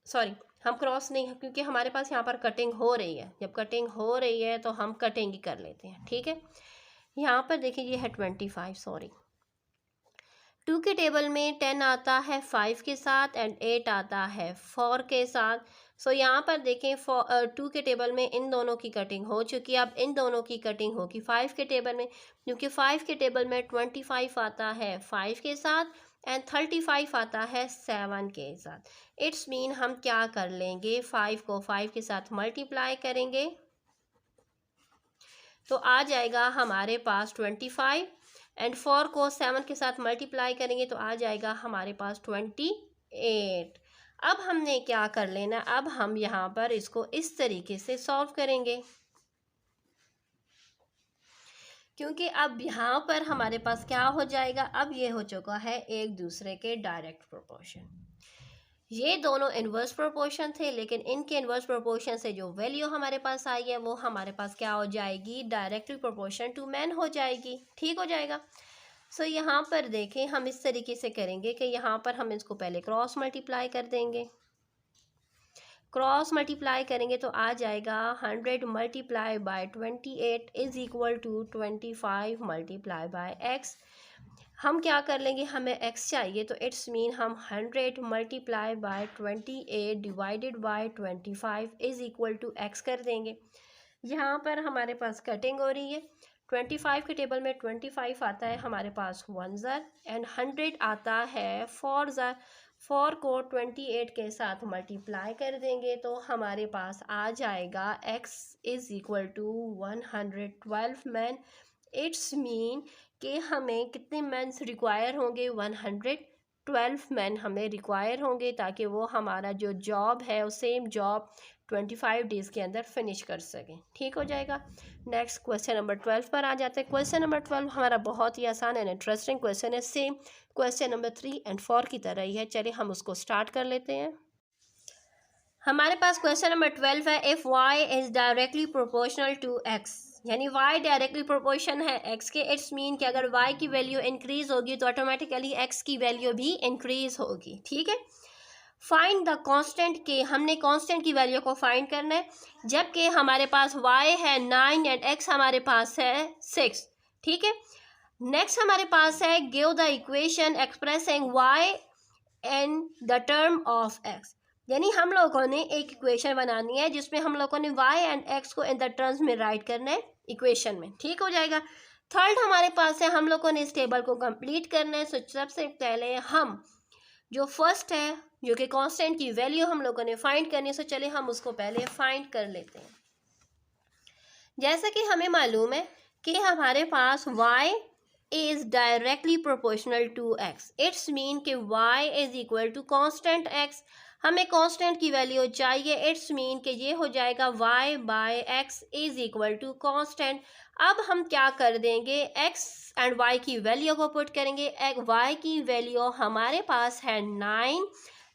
सॉरी हम क्रॉस नहीं, क्योंकि हमारे पास यहाँ पर कटिंग हो रही है, जब कटिंग हो रही है तो हम कटिंग ही कर लेते हैं। ठीक है, यहाँ पर देखिए ये है 25, सॉरी 2 के टेबल में 10 आता है 5 के साथ एंड 8 आता है 4 के साथ। सो यहाँ पर देखें 2 के टेबल में इन दोनों की कटिंग हो चुकी है, अब इन दोनों की कटिंग होगी 5 के टेबल में, क्योंकि 5 के टेबल में 25 आता है 5 के साथ एंड 35 आता है 7 के साथ। इट्स मीन हम क्या कर लेंगे, 5 को 5 के साथ मल्टीप्लाई करेंगे तो आ जाएगा हमारे पास 25, एंड 4 को 7 के साथ मल्टीप्लाई करेंगे तो आ जाएगा हमारे पास 28। अब हमने क्या कर लेना, अब हम यहाँ पर इसको इस तरीके से सॉल्व करेंगे, क्योंकि अब यहाँ पर हमारे पास क्या हो जाएगा, अब ये हो चुका है एक दूसरे के डायरेक्ट प्रोपोर्शन। ये दोनों इन्वर्स प्रोपोर्शन थे, लेकिन इनके इन्वर्स प्रोपोर्शन से जो वैल्यू हमारे पास आई है वो हमारे पास क्या हो जाएगी, डायरेक्टली प्रोपोर्शन टू मैन हो जाएगी। ठीक हो जाएगा। सो यहाँ पर देखें, हम इस तरीके से करेंगे कि यहाँ पर हम इसको पहले क्रॉस मल्टीप्लाई कर देंगे, क्रॉस मल्टीप्लाई करेंगे तो आ जाएगा 100 multiply by 28 is equal to 25 multiply by x. हम क्या कर लेंगे, हमें x चाहिए तो इट्स मीन हम 100 multiply by 28 divided by 25 is equal to x कर देंगे। यहाँ पर हमारे पास कटिंग हो रही है। 25 के टेबल में 25 आता है हमारे पास 1 ज़र एंड 100 आता है 4 ज़र। 4 को 28 के साथ मल्टीप्लाई कर देंगे तो हमारे पास आ जाएगा x is equal to 112 man. It's mean कि हमें कितने मैन्स रिक्वायर होंगे, 112 मैन हमें रिक्वायर होंगे ताकि वो हमारा जो जॉब है वो सेम जॉब 25 डेज़ के अंदर फिनिश कर सकें। ठीक हो जाएगा। नेक्स्ट क्वेश्चन नंबर 12 पर आ जाते हैं। क्वेश्चन नंबर 12 हमारा बहुत ही आसान एंड इंटरेस्टिंग क्वेश्चन है, सेम क्वेश्चन नंबर 3 एंड 4 की तरह ही है। चलिए हम उसको स्टार्ट कर लेते हैं। हमारे पास क्वेश्चन नंबर 12 है, if y is directly proportional to x, यानी y डायरेक्टली प्रोपोर्शन है x के। इट्स मीन कि अगर y की वैल्यू इंक्रीज होगी तो ऑटोमेटिकली x की वैल्यू भी इंक्रीज होगी। ठीक है। फाइंड द कांस्टेंट के, हमने कांस्टेंट की वैल्यू को फाइंड करना है, जबकि हमारे पास y है 9 एंड x हमारे पास है 6। ठीक है। नेक्स्ट हमारे पास है give the equation expressing y in the term of x, यानी हम लोगों ने एक इक्वेशन बनानी है जिसमें हम लोगों ने y एंड x को इन द टर्म्स में राइट करना है इक्वेशन में। ठीक हो जाएगा। थर्ड हमारे पास है हम लोगों ने इस टेबल को कंप्लीट करना है। सो सबसे पहले हम जो फर्स्ट है जो कि कांस्टेंट की वैल्यू हम लोगों ने फाइंड करनी है, सो चलिए हम उसको पहले फाइंड कर लेते हैं। जैसा कि हमें मालूम है कि हमारे पास y is directly proportional to x। It's mean कि y is equal to constant x। हमें कांस्टेंट की वैल्यू चाहिए। इट्स मीन कि ये हो जाएगा y by x is equal to constant. अब हम क्या कर देंगे, x एंड y की वैल्यू को पुट करेंगे। y की वैल्यू हमारे पास है 9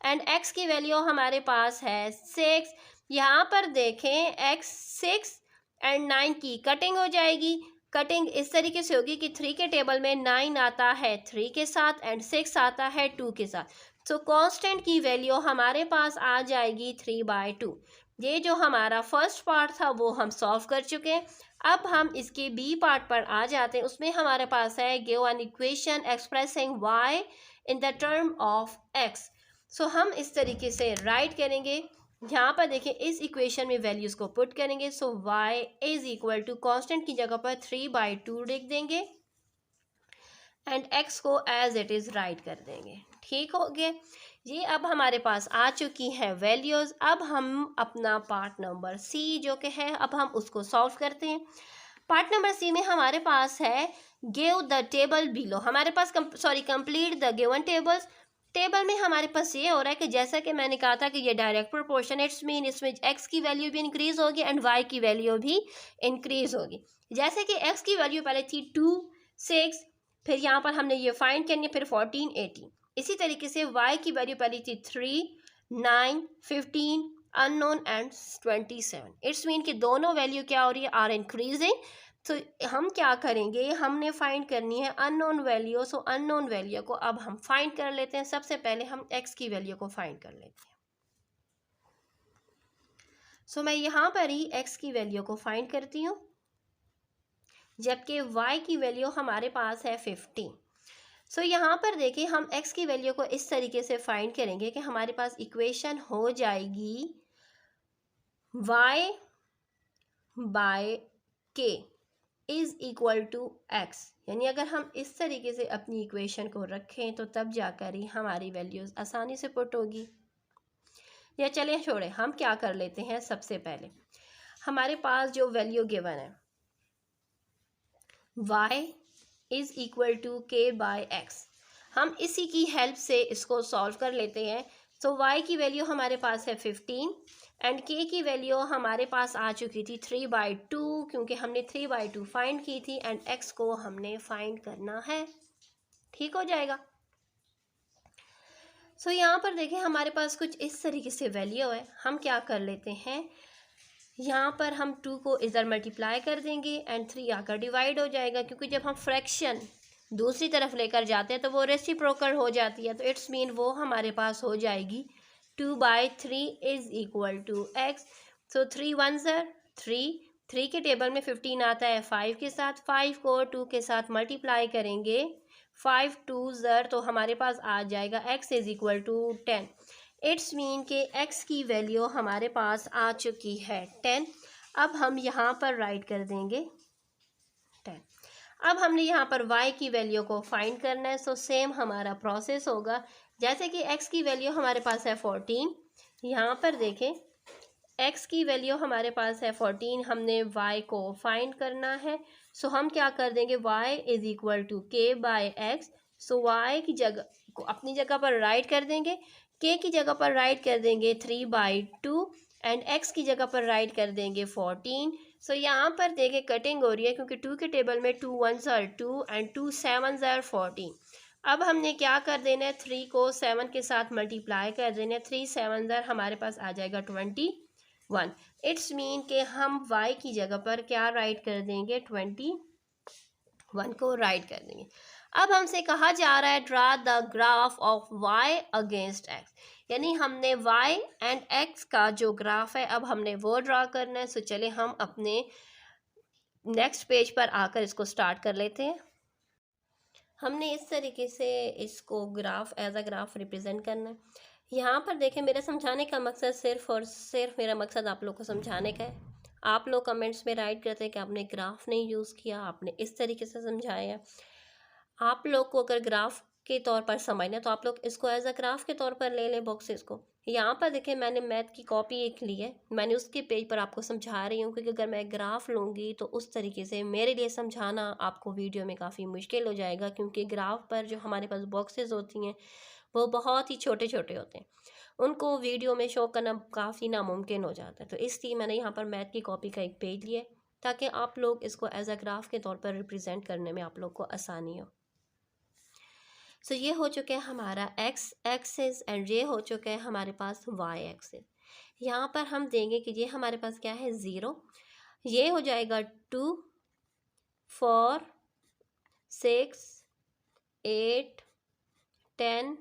एंड x की वैल्यू हमारे पास है 6। यहाँ पर देखें x 6 एंड 9 की कटिंग हो जाएगी। कटिंग इस तरीके से होगी कि 3 के टेबल में 9 आता है 3 के साथ एंड 6 आता है 2 के साथ। सो कांस्टेंट की वैल्यू हमारे पास आ जाएगी 3/2। ये जो हमारा फर्स्ट पार्ट था वो हम सॉल्व कर चुके हैं। अब हम इसके बी पार्ट पर आ जाते हैं। उसमें हमारे पास है give an equation expressing y in the term of x। सो हम इस तरीके से राइट करेंगे। यहाँ पर देखिए इस इक्वेशन में वैल्यूज़ को पुट करेंगे। So y is equal to constant की जगह पर 3/2 लिख देंगे एंड x को एज इट इज़ राइट कर देंगे। ठीक हो गया। ये अब हमारे पास आ चुकी है वैल्यूज़। अब हम अपना पार्ट नंबर सी जो कि है अब हम उसको सॉल्व करते हैं। पार्ट नंबर सी में हमारे पास है गिव द टेबल बिलो। हमारे पास complete the given tables. Table में हमारे पास ये हो रहा है कि जैसा कि मैंने कहा था कि ये डायरेक्ट प्रोपोर्शन, इट्स मीन इसमें x की वैल्यू भी इंक्रीज होगी एंड y की वैल्यू भी इंक्रीज होगी। जैसे कि x की वैल्यू पहले थी 2 6, फिर यहाँ पर हमने ये फाइंड करनी है, फिर 14 18। इसी तरीके से y की वैल्यू पहले थी 3 9 15 अननोन एंड 27। इट्स मीन कि दोनों वैल्यू क्या हो रही है, आर इंक्रीजिंग। तो हम क्या करेंगे, हमने फाइंड करनी है अननोन वैल्यू। सो अननोन वैल्यू को अब हम फाइंड कर लेते हैं। सबसे पहले हम x की वैल्यू को फाइंड कर लेते हैं। सो मैं यहाँ पर ही x की वैल्यू को फाइंड करती हूँ, जबकि y की वैल्यू हमारे पास है 15। सो यहाँ पर देखिए हम x की वैल्यू को इस तरीके से फाइंड करेंगे कि हमारे पास इक्वेशन हो जाएगी y by k is equal to x। यानी अगर हम इस तरीके से अपनी इक्वेशन को रखें तो तब जाकर ही हमारी वैल्यूज़ आसानी से पुट होगी। या चलिए छोड़े, हम क्या कर लेते हैं, सबसे पहले हमारे पास जो वैल्यू गिवन है y is equal to k by x, हम इसी की हेल्प से इसको सॉल्व कर लेते हैं। तो y की वैल्यू हमारे पास है 15 एंड k की वैल्यू हमारे पास आ चुकी थी 3/2, क्योंकि हमने 3/2 फाइंड की थी एंड x को हमने फाइंड करना है। ठीक हो जाएगा। सो यहाँ पर देखें हमारे पास कुछ इस तरीके से वैल्यू है। हम क्या कर लेते हैं, यहाँ पर हम 2 को इधर मल्टीप्लाई कर देंगे एंड 3 आकर डिवाइड हो जाएगा, क्योंकि जब हम फ्रैक्शन दूसरी तरफ लेकर जाते हैं तो वो रेसिप्रोकल हो जाती है। तो इट्स मीन वो हमारे पास हो जाएगी 2/3 is equal to x. So 3 1 ज़र 3, 3 के टेबल में 15 आता है 5 के साथ, 5 को 2 के साथ मल्टीप्लाई करेंगे, 5 2 ज़र तो हमारे पास आ जाएगा x is equal to 10। It's mean के x की वैल्यू हमारे पास आ चुकी है 10। अब हम यहाँ पर राइट कर देंगे 10। अब हमने यहाँ पर y की वैल्यू को फाइंड करना है। सो सेम हमारा प्रोसेस होगा, जैसे कि x की वैल्यू हमारे पास है 14, यहाँ पर देखें x की वैल्यू हमारे पास है 14, हमने y को फाइंड करना है। सो हम क्या कर देंगे, y is equal to k by x. So y की जगह को अपनी जगह पर राइट कर देंगे, k की जगह पर राइट कर देंगे 3/2 एंड x की जगह पर राइट कर देंगे 14। सो यहाँ पर देखें कटिंग हो रही है क्योंकि 2 के टेबल में 2 1s are 2 and 2 7s are 14। अब हमने क्या कर देना है, 3 को 7 के साथ मल्टीप्लाई कर देना है, 3 7 ज़र हमारे पास आ जाएगा 21। इट्स मीन के हम y की जगह पर क्या राइट कर देंगे, 21 को राइट कर देंगे। अब हमसे कहा जा रहा है draw the graph of y against x, यानी हमने y एंड x का जो ग्राफ है अब हमने वो ड्रा करना है। सो चले हम अपने नेक्स्ट पेज पर आकर इसको स्टार्ट कर लेते हैं। हमने इस तरीके से इसको graph as a graph represent करना है। यहाँ पर देखें, मेरा समझाने का मकसद सिर्फ और सिर्फ मेरा मकसद आप लोग को समझाने का है। आप लोग कमेंट्स में राइट करते हैं कि आपने ग्राफ नहीं यूज़ किया, आपने इस तरीके से समझाया। आप लोग को अगर ग्राफ के तौर पर समझना है तो आप लोग इसको एज अ ग्राफ के तौर पर ले लें बॉक्सेस को। यहाँ पर देखें मैंने मैथ की कॉपी एक ली है, मैंने उसके पेज पर आपको समझा रही हूँ, क्योंकि अगर मैं ग्राफ लूँगी तो उस तरीके से मेरे लिए समझाना आपको वीडियो में काफ़ी मुश्किल हो जाएगा, क्योंकि ग्राफ पर जो हमारे पास बॉक्सेस होती हैं वो बहुत ही छोटे छोटे होते हैं, उनको वीडियो में शो करना काफ़ी नामुमकिन हो जाता है। तो इसलिए मैंने यहाँ पर मैथ की कॉपी का एक पेज लिया ताकि आप लोग इसको एज अ ग्राफ के तौर पर रिप्रेजेंट करने में आप लोग को आसानी हो। सो ये हो चुका है हमारा x एक्सिस एंड ये हो चुका है हमारे पास y एक्सिस। यहाँ पर हम देंगे कि ये हमारे पास क्या है 0, ये हो जाएगा 2 4 6 8 10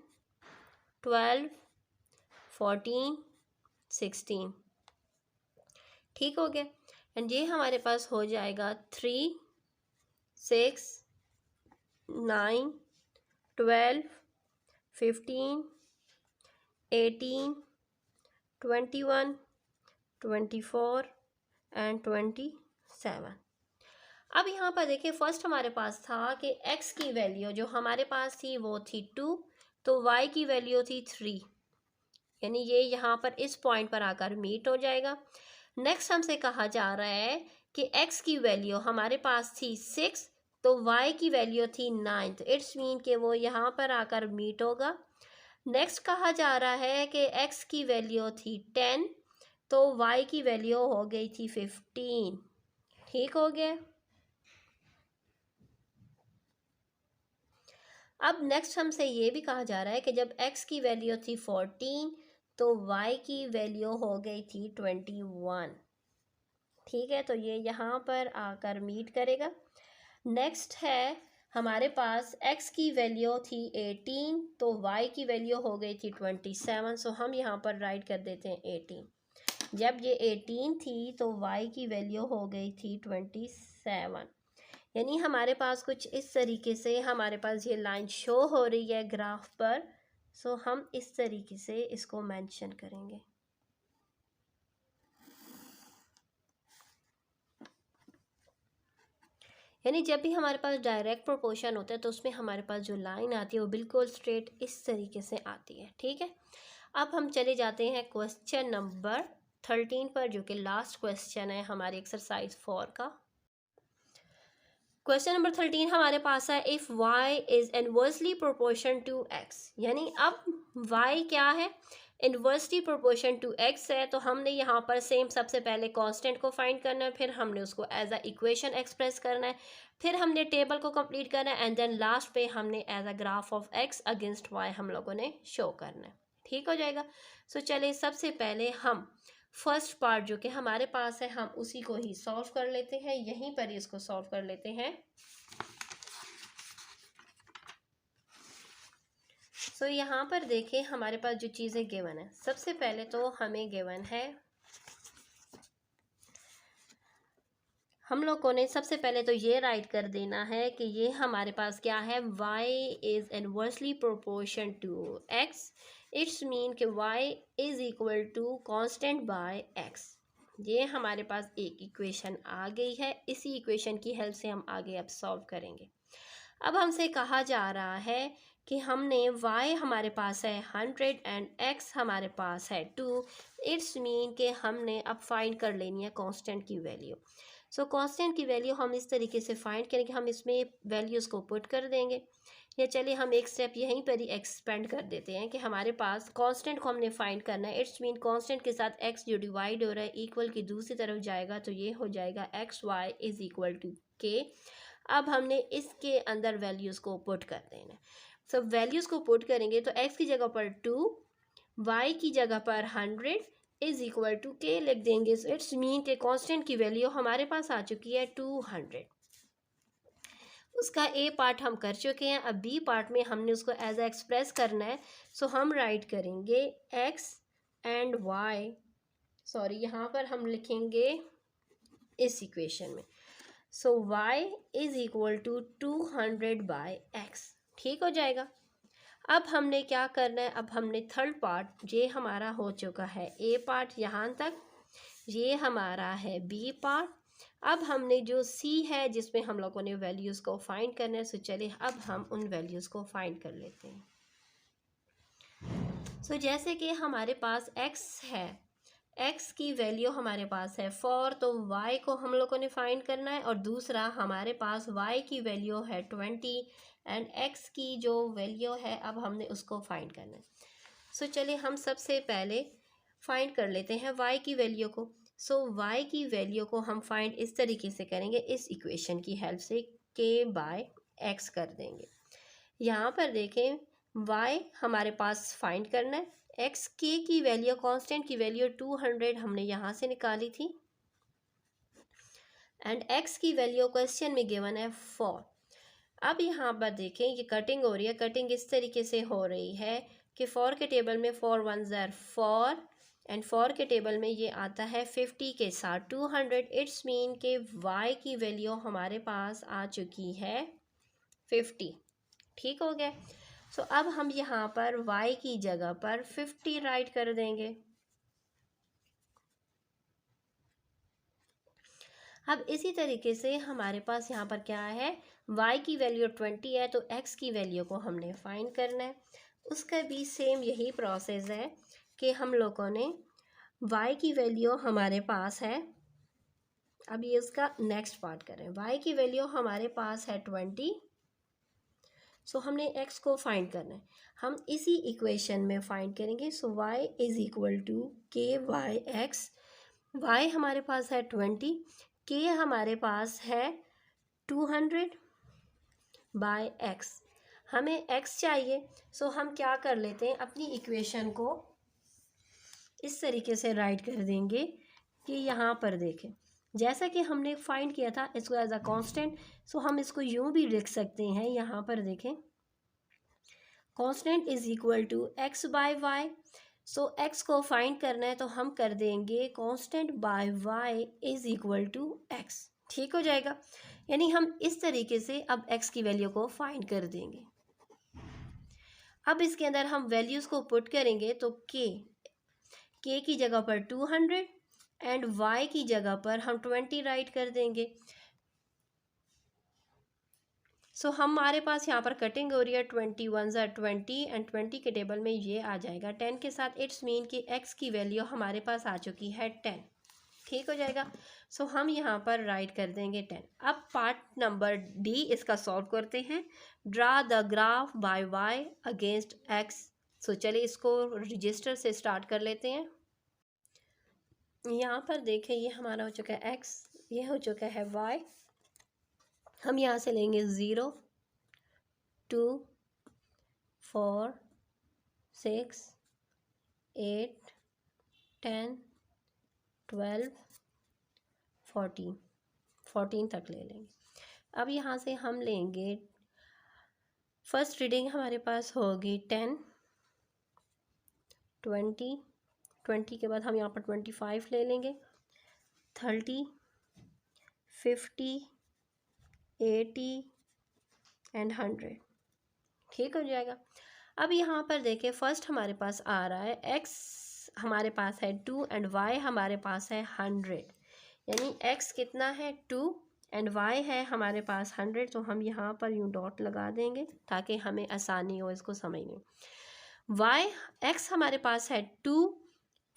12 14 16, ठीक हो गया। एंड ये हमारे पास हो जाएगा 3 6 9 12 15 18 21 24 एंड 27। अब यहाँ पर देखिए फर्स्ट हमारे पास था कि x की वैल्यू जो हमारे पास थी वो थी 2, तो y की वैल्यू थी 3, यानी ये यहाँ पर इस पॉइंट पर आकर मीट हो जाएगा। नेक्स्ट हमसे कहा जा रहा है कि x की वैल्यू हमारे पास थी 6, तो y की वैल्यू थी 9, तो इट्स मीन कि वो यहाँ पर आकर मीट होगा। नेक्स्ट कहा जा रहा है कि x की वैल्यू थी 10, तो y की वैल्यू हो गई थी 15, ठीक हो गया। अब नेक्स्ट हमसे ये भी कहा जा रहा है कि जब x की वैल्यू थी 14 तो y की वैल्यू हो गई थी 21, ठीक है, तो ये यहाँ पर आकर मीट करेगा। नेक्स्ट है हमारे पास x की वैल्यू थी 18, तो y की वैल्यू हो गई थी 27, सो हम यहाँ पर राइट कर देते हैं 18। जब ये 18 थी तो y की वैल्यू हो गई थी 27, यानी हमारे पास कुछ इस तरीके से हमारे पास ये लाइन शो हो रही है ग्राफ पर। सो हम इस तरीके से इसको मेंशन करेंगे। यानी जब भी हमारे पास डायरेक्ट प्रोपोर्शन होता है तो उसमें हमारे पास जो लाइन आती है वो बिल्कुल स्ट्रेट इस तरीके से आती है, ठीक है। अब हम चले जाते हैं क्वेश्चन नंबर 13 पर, जो कि लास्ट क्वेश्चन है हमारी एक्सरसाइज 4 का। क्वेश्चन नंबर 13 हमारे पास है if y is inversely proportion to x, यानी अब y क्या है, इनवर्सली प्रोपोर्शन टू x है, तो हमने यहाँ पर सेम सबसे पहले कांस्टेंट को फाइंड करना है, फिर हमने उसको एज अ इक्वेशन एक्सप्रेस करना है, फिर हमने टेबल को कंप्लीट करना है, एंड देन लास्ट पे हमने as a graph of x against y हम लोगों ने शो करना है, ठीक हो जाएगा। सो चलिए सबसे पहले हम फर्स्ट पार्ट जो कि हमारे पास है हम उसी को ही सॉल्व कर लेते हैं, यहीं पर ही इसको सॉल्व कर लेते हैं। सो यहाँ पर देखें हमारे पास जो चीज़ें गिवन है, सबसे पहले तो हमें गिवन है, हम लोगों ने सबसे पहले तो ये राइट कर देना है कि ये हमारे पास क्या है, y is inversely proportion to x। It's mean कि y is equal to constant by x। ये हमारे पास एक इक्वेशन आ गई है। इसी इक्वेशन की हेल्प से हम आगे अब सॉल्व करेंगे। अब हमसे कहा जा रहा है कि हमने y हमारे पास है 100 एंड x हमारे पास है 2। इट्स मीन कि हमने अब फाइंड कर लेनी है कांस्टेंट की वैल्यू। सो कांस्टेंट की वैल्यू हम इस तरीके से फाइंड करेंगे, हम इसमें वैल्यूज़ को पुट कर देंगे, या चलिए हम एक स्टेप यहीं पर ही एक्सपेंड कर देते हैं कि हमारे पास कांस्टेंट को हमने फाइंड करना है। इट्स मीन कांस्टेंट के साथ x जो डिवाइड हो रहा है इक्वल की दूसरी तरफ जाएगा, तो ये हो जाएगा xy is equal to k। अब हमने इसके अंदर वैल्यूज़ को पुट कर देना है। सो वैल्यूज़ को पुट करेंगे तो x की जगह पर 2, y की जगह पर 100 इज़ इक्वल टू k लिख देंगे। सो इट्स मीन के कांस्टेंट की वैल्यू हमारे पास आ चुकी है 200। उसका ए पार्ट हम कर चुके हैं। अब बी पार्ट में हमने उसको एज ए एक्सप्रेस करना है। सो हम राइट करेंगे x एंड y, सॉरी यहाँ पर हम लिखेंगे इस इक्वेशन में। So y is equal to 200 by x। ठीक हो जाएगा। अब हमने क्या करना है, अब हमने थर्ड पार्ट, ये हमारा हो चुका है ए पार्ट यहाँ तक, ये हमारा है बी पार्ट। अब हमने जो सी है जिसमें हम लोगों ने वैल्यूज़ को फाइंड करना है, सो चलिए अब हम उन वैल्यूज़ को फाइंड कर लेते हैं। सो जैसे कि हमारे पास x है, x की वैल्यू हमारे पास है 4, तो y को हम लोगों ने फाइंड करना है, और दूसरा हमारे पास y की वैल्यू है 20 एंड x की जो वैल्यू है अब हमने उसको फाइंड करना है। सो चलिए हम सबसे पहले फाइंड कर लेते हैं y की वैल्यू को। सो y की वैल्यू को हम फाइंड इस तरीके से करेंगे, इस इक्वेशन की हेल्प से k बाय x कर देंगे। यहाँ पर देखें y हमारे पास फाइंड करना है, x k की वैल्यू, कांस्टेंट की वैल्यू 200 हमने यहाँ से निकाली थी, एंड x की वैल्यू क्वेश्चन में गिवन है 4। अब यहाँ पर देखें ये कटिंग हो रही है, कटिंग इस तरीके से हो रही है कि 4 के टेबल में 4 1s are 4 एंड 4 के टेबल में ये आता है 50 के साथ 200। इट्स मीन के y की वैल्यू हमारे पास आ चुकी है 50। ठीक हो गया। सो अब हम यहाँ पर y की जगह पर 50 राइट कर देंगे। अब इसी तरीके से हमारे पास यहाँ पर क्या है, y की वैल्यू 20 है, तो x की वैल्यू को हमने फाइंड करना है। उसका भी सेम यही प्रोसेस है कि हम लोगों ने y की वैल्यू हमारे पास है, अब ये उसका नेक्स्ट पार्ट करें, y की वैल्यू हमारे पास है 20। सो हमने x को फाइंड करना है, हम इसी इक्वेशन में फाइंड करेंगे। So y is equal to के वाई एक्स। y हमारे पास है 20, k हमारे पास है 200 बाय x। हमें x चाहिए, सो हम क्या कर लेते हैं, अपनी इक्वेशन को इस तरीके से राइट कर देंगे कि यहाँ पर देखें, जैसा कि हमने फाइंड किया था इसको एज अ कांस्टेंट, सो हम इसको यूँ भी लिख सकते हैं। यहाँ पर देखें constant is equal to x by y। So x को फाइंड करना है तो हम कर देंगे constant by y is equal to x। ठीक हो जाएगा। यानी हम इस तरीके से अब x की वैल्यू को फाइंड कर देंगे। अब इसके अंदर हम वैल्यूज़ को पुट करेंगे तो k की जगह पर 200 एंड y की जगह पर हम 20 राइट कर देंगे। सो हमारे पास यहाँ पर कटिंग हो रही है, 20 1s are 20 एंड 20 के टेबल में ये आ जाएगा 10 के साथ। इट्स मीन कि x की वैल्यू हमारे पास आ चुकी है 10। ठीक हो जाएगा। सो हम यहाँ पर राइट कर देंगे 10। अब पार्ट नंबर डी इसका सॉल्व करते हैं। Draw the graph by y against x। So चलिए इसको रजिस्टर से स्टार्ट कर लेते हैं। यहाँ पर देखें ये हमारा हो चुका है x, ये हो चुका है y। हम यहाँ से लेंगे 0 2 4 6 8 10 12 14 तक ले लेंगे। अब यहाँ से हम लेंगे, फर्स्ट रीडिंग हमारे पास होगी 10, 20, 20 के बाद हम यहाँ पर 25 ले लेंगे, 30, 50, 80 एंड 100। ठीक हो जाएगा। अब यहाँ पर देखिए फर्स्ट हमारे पास आ रहा है x हमारे पास है 2 एंड y हमारे पास है 100, यानी x कितना है 2 एंड y है हमारे पास 100। तो हम यहाँ पर यूँ डॉट लगा देंगे ताकि हमें आसानी हो इसको समझने। x हमारे पास है 2,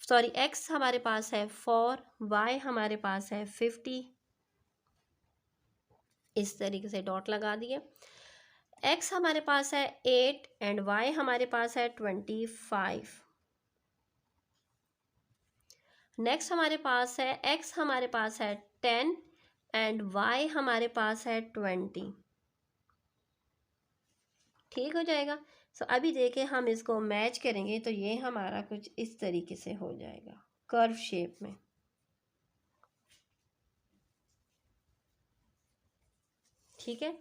सॉरी x हमारे पास है 4, y हमारे पास है 50, इस तरीके से डॉट लगा दिए। x हमारे पास है 8 एंड y हमारे पास है 25। नेक्स्ट हमारे पास है x हमारे पास है 10 एंड y हमारे पास है 20। ठीक हो जाएगा। सो अभी देखें हम इसको मैच करेंगे तो ये हमारा कुछ इस तरीके से हो जाएगा कर्व शेप में। ठीक है।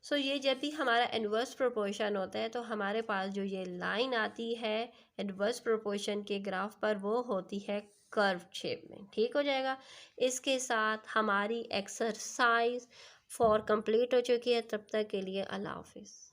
सो ये जब भी हमारा इन्वर्स प्रोपोर्शन होता है तो हमारे पास जो ये लाइन आती है इन्वर्स प्रोपोर्शन के ग्राफ पर वो होती है कर्व शेप में। ठीक हो जाएगा। इसके साथ हमारी एक्सरसाइज फॉर कंप्लीट हो चुकी है। तब तक के लिए अल्लाह हाफिज़।